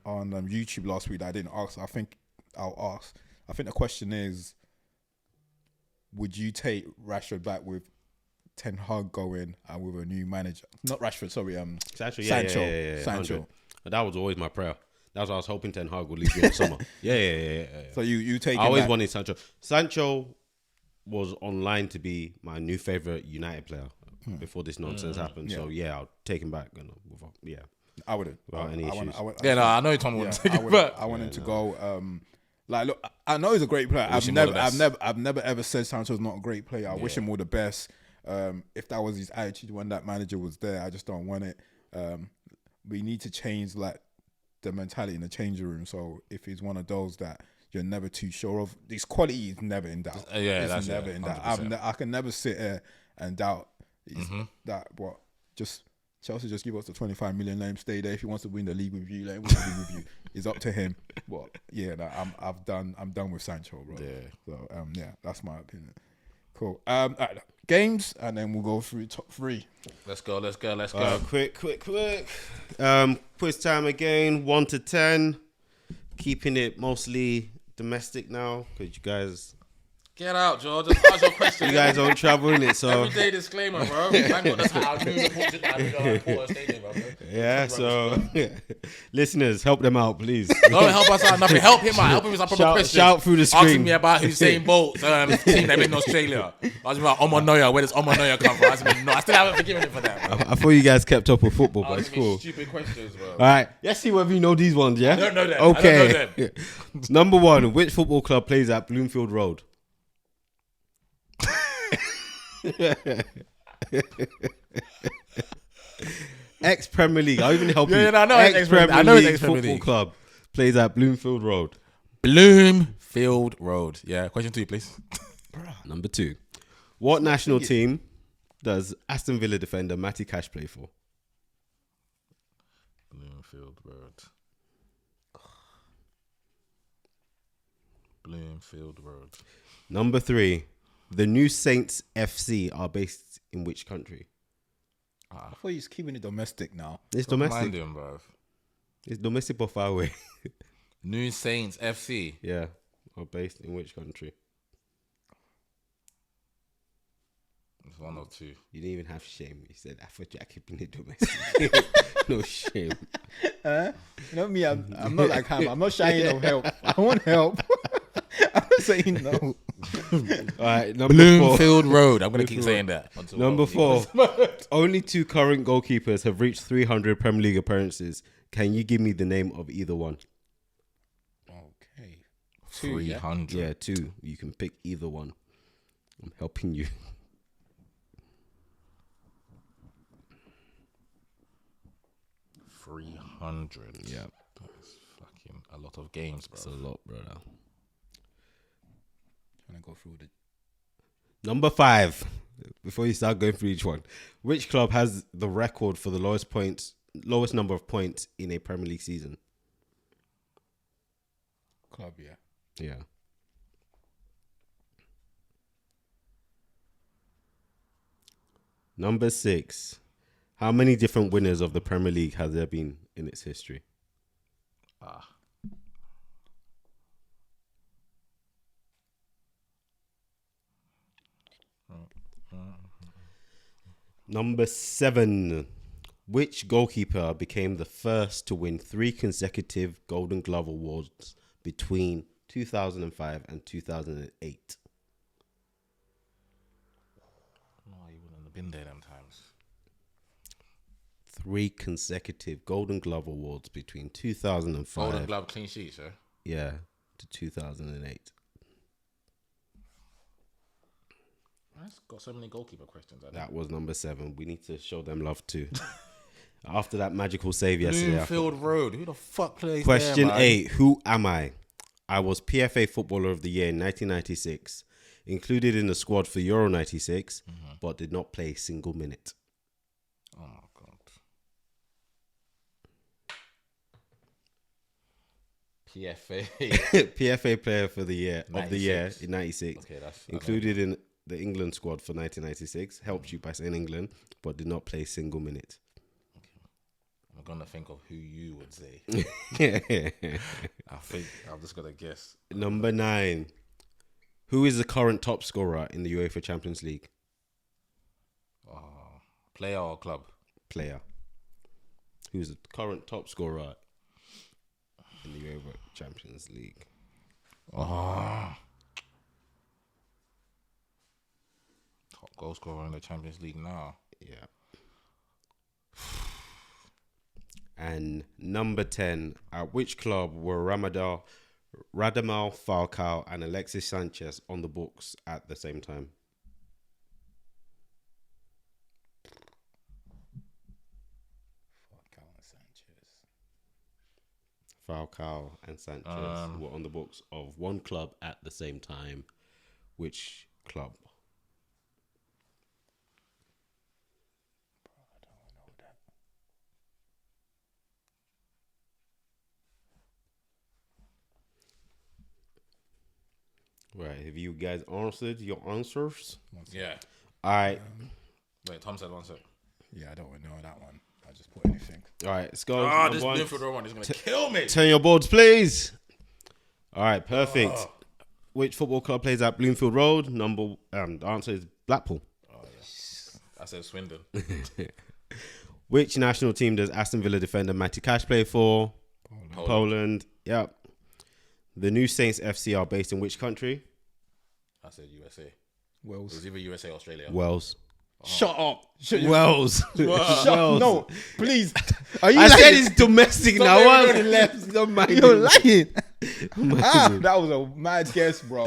YouTube last week that I didn't ask. I think I'll ask. I think the question is, would you take Rashford back with Ten Hag going and with a new manager? Not Rashford, sorry. Sancho. Sancho. That was always my prayer. That's what I was hoping Ten Hag would leave in the summer. Yeah. So you take. I always wanted Sancho. Sancho was online to be my new favorite United player before this nonsense happened. Yeah. So I'll take him back. I wouldn't. Without any issues. I know Tom wouldn't take him back. I want him to go. Look, I know he's a great player. I've never ever said Sancho's not a great player. I wish him all the best. If that was his attitude when that manager was there, I just don't want it. We need to change the mentality in the changing room. So if he's one of those that you're never too sure of, his quality is never in doubt. It's never in doubt. I can never sit here and doubt that. What just Chelsea just give us the 25 million, let him stay there. If he wants to win the league with you, let him win the league with you. It's up to him. But I'm done with Sancho, bro. Yeah. So that's my opinion. Cool. Games, and then we'll go through top 3. Let's go. Quick. Quiz time again. 1 to 10. Keeping it mostly domestic now because you guys. Get out, George. Just ask your question. You guys don't travel in it, so everyday disclaimer, bro. Thank God that's how I knew the Portugal stadium, bro. Yeah, so listeners, help them out, please. Don't help us out, nothing. Help him out. Help him with our proper questions. Shout through the screen. Asking me about Usain Bolt's team they made in Australia. Asking me about Omonoya. Where does Omonoya come from? I still haven't forgiven him for that, bro. I thought you guys kept up with football, but it's cool. Stupid questions, bro. All right, let's see whether you know these ones. Yeah, I don't know them. Okay. I don't know them. Number 1, which football club plays at Bloomfield Road? Ex-Premier League. I'll even help you. I know ex-Premier League football club plays at Bloomfield Road. Bloomfield Road. Yeah. Question 2, please. Number 2. What national team does Aston Villa defender Matty Cash play for? Bloomfield Road. Number 3. The New Saints FC are based in which country? I thought he's keeping it domestic now. It's domestic. Mind him, bro. It's domestic but far away. New Saints FC. Yeah. Are based in which country? It's 1 or 2. You didn't even have shame. You said, I thought you're keeping it domestic. No shame. You know me, I'm not like him. I'm not shying of help. I want help. I'm not saying no. All right, number Bloomfield Road. I'm going to keep saying that. Number 4. Only 2 current goalkeepers have reached 300 Premier League appearances. Can you give me the name of either one? Okay. 300. Yeah, 2. You can pick either one. I'm helping you. 300. Yeah. That's fucking a lot of games, bro. That's a lot, brother. Trying to go through Number 5. Before you start going through each one, which club has the record for the lowest number of points in a Premier League season? Club, yeah. Yeah. Number 6. How many different winners of the Premier League has there been in its history? Number 7. Which goalkeeper became the first to win 3 consecutive Golden Glove awards between 2005 and 2008? No, you wouldn't have been there them times. 3 consecutive Golden Glove awards between 2005. Golden Glove clean sheets, yeah? Yeah, to 2008. I've got so many goalkeeper questions. That was number 7. We need to show them love too. After that magical save yesterday. Bloomfield Road. Who the fuck plays Question there, man? 8. Who am I? I was PFA Footballer of the Year in 1996. Included in the squad for Euro 96, but did not play a single minute. Oh, my God. PFA. PFA Player for the Year of the year 96. in '96. Okay, that's Included in the England squad for 1996. Helped you by saying England, but did not play single minute. I'm gonna think of who you would say. I think I'm just gonna guess. Number 9. Who is the current top scorer in the UEFA Champions League? Player or club? Player. Who's the current top scorer in the UEFA Champions League? Top goal scorer in the Champions League now. Yeah. And number 10, at which club were Radamel Falcao and Alexis Sanchez on the books at the same time? Falcao and Sanchez were on the books of one club at the same time. Which club? Right, have you guys answered your answers? Yeah. All right. Wait, Tom said one sec. Yeah, I don't know that one. I just put anything. All right, let's go. This Bloomfield one is gonna kill me. Turn your boards, please. All right, perfect. Which football club plays at Bloomfield Road? The answer is Blackpool. I said Swindon. Which national team does Aston Villa defender Matty Cash play for? Poland. Yep. The New Saints FC are based in which country? I said USA. It Wales. was either USA or Australia. Wales. Shut up. Wales. Shut up. No, please. Are you I lying? said it's domestic now. Wales is left. Don't mind You're me. lying. That was a mad guess, bro.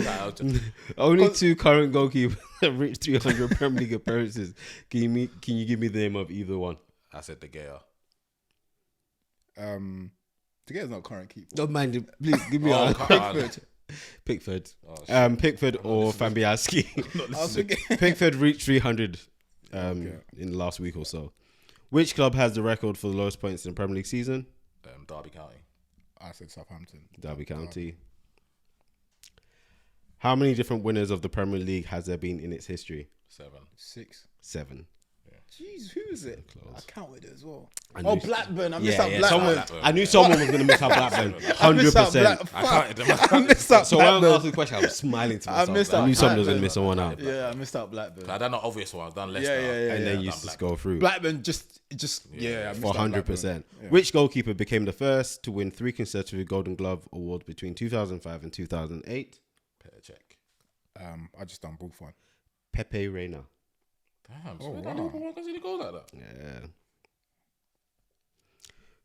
Only 2 current goalkeepers have reached 300 Premier League appearances. Can you give me the name of either one? I said De Gea. De Gea's not current keeper. Don't mind him. Please give me Pickford. Pickford or Fabianski. Pickford reached 300 in the last week or so. Which club has the record for the lowest points in the Premier League season? Derby County. I said Southampton. Derby County. How many different winners of the Premier League has there been in its history? 7. 6. 7. Jeez, who is it? Close. I counted it as well. Oh, Blackburn. I missed out Blackburn. I knew someone was going to miss out Blackburn. 100%. I counted them. I missed out So when I Blackburn. asked the question, I was smiling to myself. I I knew someone was Blackburn. going to miss someone out. Yeah, I missed out Blackburn. I done the obvious one. I've done Leicester. Yeah. And then you just go through. Blackburn just I missed For out 100%. Blackburn. Yeah. Which goalkeeper became the first to win 3 consecutive Golden Glove awards between 2005 and 2008? Check. I just done Buffon. Pepe Reina. Damn. So I don't even consider goals like that. Yeah.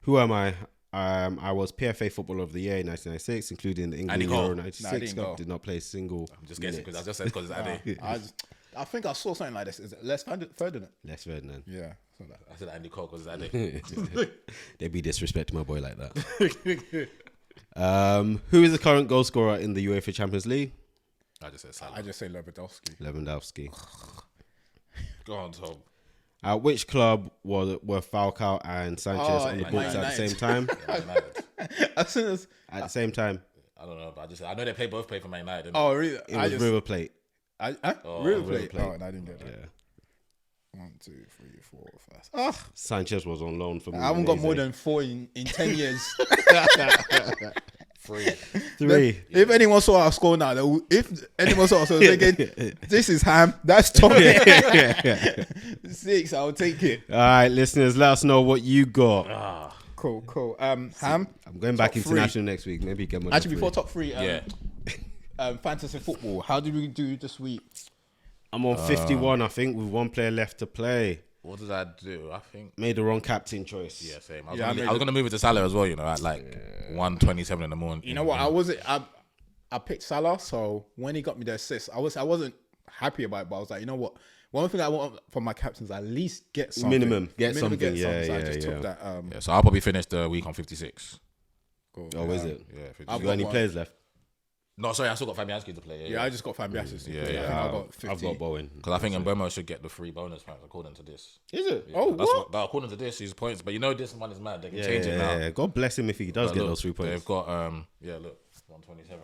Who am I? I was PFA Footballer of the Year in 1996, including the England Andy Cole. Euro Nah, I 96 didn't Cup. go. Did not play a single. I'm just guessing because I just said because it's Andy. I think I saw something like this. Is it Les Ferdinand? Les Ferdinand. Yeah. Something like that. I said Andy Cole because it's Andy. They be disrespecting my boy like that. Who is the current goal scorer in the UEFA Champions League? I just said Salah. I just say Lewandowski. Lewandowski. Go on, Tom. At which club were Falcao and Sanchez on the Man books at the United. same time? Yeah, Man United. As soon as At the same time. I don't know, but I know they both play for Man United. really? It was River Plate. River River Plate. Plate. Oh, and I didn't get that. Yeah. 1, 2, 3, 4, 5. Sanchez was on loan for I haven't got Udinese. more than 4 in 10 years. 3. 3. If anyone saw our score now, if anyone saw us thinking, this is Ham, that's Tommy. 6, I'll take it. All right, listeners, let us know what you got. Cool. Ham. I'm going back top international next week. Maybe get more. Actually, before top 3, Yeah. fantasy football. How did we do this week? I'm on 51, I think, with 1 player left to play. What did I do? I think. Made the wrong captain choice. Yeah, same. I Yeah, was gonna move it to Salah as well. You know, at like 1:27 in the morning. You know what? I picked Salah, so when he got me the assist, I wasn't happy about it, but I was like, you know what? One thing I want from my captains, at least get something. Minimum. Get something. So Yeah. I just took that. Yeah, so I'll probably finish the week on 56. Cool. Oh, is it? Yeah, 56. I've You got any one. players left? No, sorry, I still got Fabianski to play. Yeah, I just got Fabianski. Yeah, I think yeah. I got 50. I've got Bowen. Because I think Mbeumo should get the 3 bonus points according to this. Is it? Yeah, Oh, that's what? But according to this, his points. But you know this one is mad. They can change it now. Yeah, God bless him if he does But get look, those 3 points. They've got 127.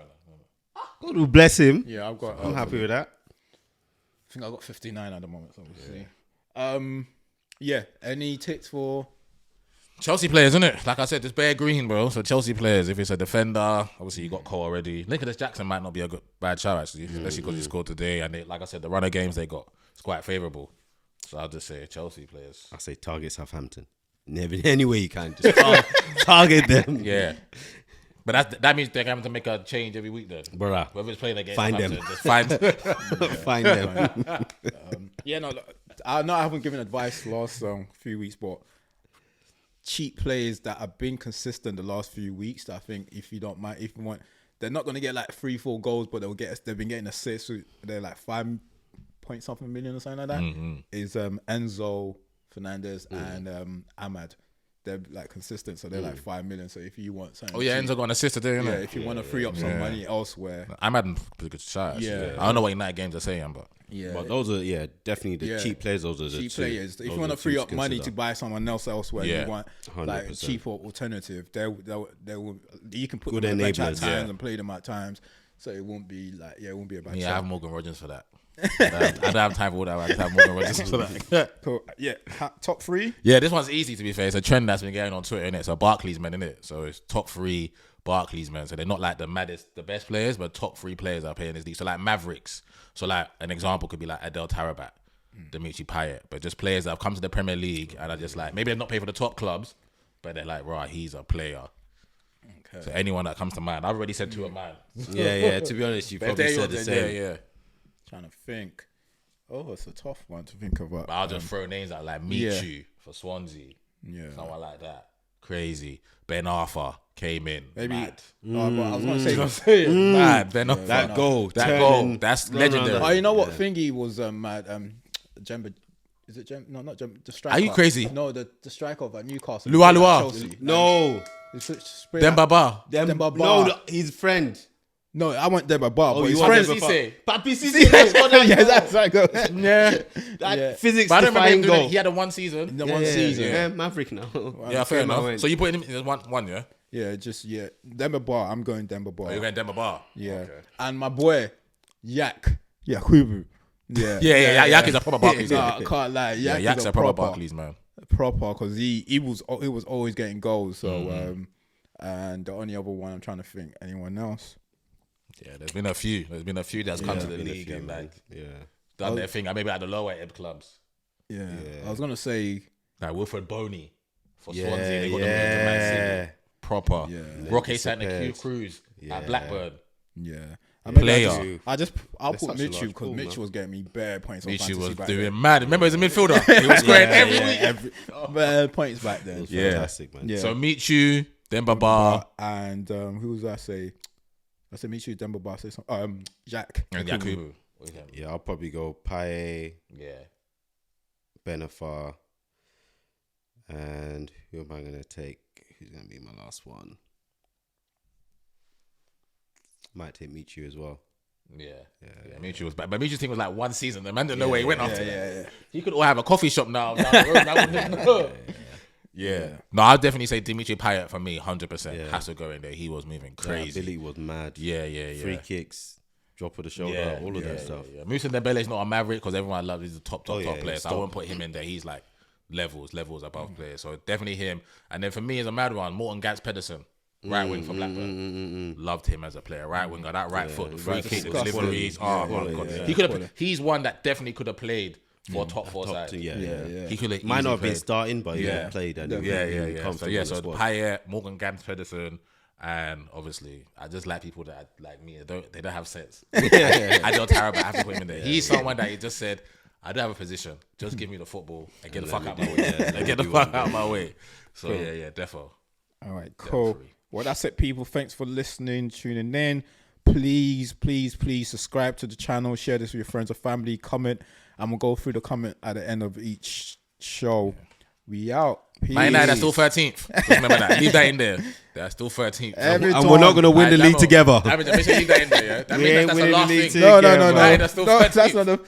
God will bless him. Yeah, I've got. I'm happy with that. I think I got 59 at the moment. So we'll see. Yeah. Any tips for? Chelsea players, isn't it? Like I said, it's bare green, bro. So Chelsea players, if it's a defender, obviously you got Cole already. Nicholas Jackson might not be a bad shout actually, especially because he scored today. And they, like I said, the runner games they got, it's quite favourable. So I'll just say Chelsea players. I say target Southampton. Never, any way you can, just target them. Yeah. But that means they're having to make a change every week then. Bruh. Whoever's playing against Find Southampton, them. just find Find them. Yeah, no. I know I haven't given advice last few weeks, but cheap players that have been consistent the last few weeks. That I think if you don't mind, if you want, they're not going to get like 3-4 goals, but they've been getting assists. So they're like 5 point something million or something like that. Is Enzo Fernandez and Ahmad. They're like consistent, so they're like 5 million. So if you want something, Enzo got an assist today, innit? yeah, if you want to free up some money elsewhere, I'm having a good shot. Actually. Yeah. I don't know what United games are saying, but yeah, But those are, definitely the cheap players. Those are the cheap two. players. If Those you are want to the free two up money to consider. buy someone else elsewhere, Yeah. you want like 100%. cheaper alternative. They will. You can put Good them on the bench at enablers, times yeah. and play them at times, so it won't be like it won't be a bad. yeah, I shot. have Morgan Rogers for that. I don't have time for all that. I just have Morgan Rogers for that. Cool. Yeah, top 3. Yeah, this one's easy to be fair. It's a trend that's been going on Twitter, innit? So Barclays men, innit? So it's top 3 Barclays men. So they're not like the best players, but top 3 players are playing this league. So like Mavericks. So like an example could be like Adel Tarabat, Dimitri Payet, but just players that have come to the Premier League and are just like, maybe they're not paying for the top clubs, but they're like, right, he's a player. Okay. So anyone that comes to mind, I've already said 2 of mine. Yeah. To be honest, you But if probably they're said the yours, same. yeah. Trying to think. Oh, it's a tough one to think about. But I'll just throw names out like Michu for Swansea. Yeah. Someone like that. Crazy. Ben Arthur came in. Maybe. Mad. No, but I was gonna say. Mad. Ben Arthur. That goal. That turning- goal. That's No, legendary. Oh, you know what? Thingy was mad. Jemba. Is it Jem? No, not Jem. The striker. Are you crazy? No, the striker of Newcastle. Lua He played Lua. at Chelsea. No. Dembaba. Demba Ba. No, his friend. No, I want Demba Ba. but his want friends. Demba Ba. Cisse. Papi Cisse. That's what that Yeah, goal. that's that goal. Yeah. That Yeah. physics But I don't remember him defying doing it. goal. He had a one season. The one season. Yeah, Maverick now. Yeah, fair Same I enough. went. So you put him in one, yeah? Yeah, Demba Ba. I'm going Demba Ba. Oh, you're going Dembaba. Yeah. Okay. And my boy, Yakubu. Yeah. Yeah. Yak is a proper Barclays. No, Yeah, I can't lie. Yak's a proper Barclays, man. Proper, because he was always getting goals. So and the only other one I'm trying to think, anyone else? Yeah, there's been a few. There's been a few that's come to the league and like done their thing. Maybe at the lower end clubs. Yeah. I was gonna say Like Wilfred Boney for Yeah, Swansea. They got them into Man City. Proper. Yeah. Roque Disappeared. Santa Cruz at Blackburn. yeah. Player. I'll They're put such a Mitchell large because pool, Mitchell man. was getting me bare points. On Michi fantasy was back doing then. mad. Remember, he's a midfielder. He was scoring every week. bare points back then. Yeah. Fantastic, man. Yeah. So Michu, Dembaba, And who was I say? I said Mitchell, Demba Ba. Say something. Jack and Yakubu. Yeah, I'll probably go Paye, Yeah. Benafar, and who am I going to take? Who's going to be my last one? Might take Michu as well. Yeah. Michu was back. But Michu's thing was like one season. The man didn't know where he went after that. He could all have a coffee shop now down the road. I wouldn't know. Yeah. No, I'd definitely say Dimitri Payet for me, 100%. Yeah. Has to go in there. He was moving crazy. Billy was mad. Yeah. Free kicks, drop of the shoulder, all of that stuff. Yeah. Musa Dembele's not a Maverick because everyone loves he's a top yeah, player. So I won't put him in there. He's like levels above players. So definitely him. And then for me, as a mad one, Morten Gans Pedersen. Right wing for Blackburn. Loved him as a player. Right winger, that right foot, the free kick, the deliveries. Oh my god. He could have. He's one that definitely could have played for a top four side. Yeah. He could have Might not have been played. starting, but yeah, played. And Yeah. So So Payet, Morgan Gans Pedersen, and obviously I just like people that like me. They don't have sense. I don't care about having to put him in there. He's someone that he just said, I don't have a position. Just give me the football and get the fuck out of my way. Get the fuck out of my way. So yeah, defo. All right, cool. Well, that's it, people. Thanks for listening, tuning in. Please subscribe to the channel. Share this with your friends or family. Comment, and we'll go through the comment at the end of each show. We out. Man United are still 13th. Just remember that. Leave that in there. They're still 13th. And we're not going to win the league together. Make sure you leave that in there, yeah? That means that's a last thing. No. United are still 13th. That's not the.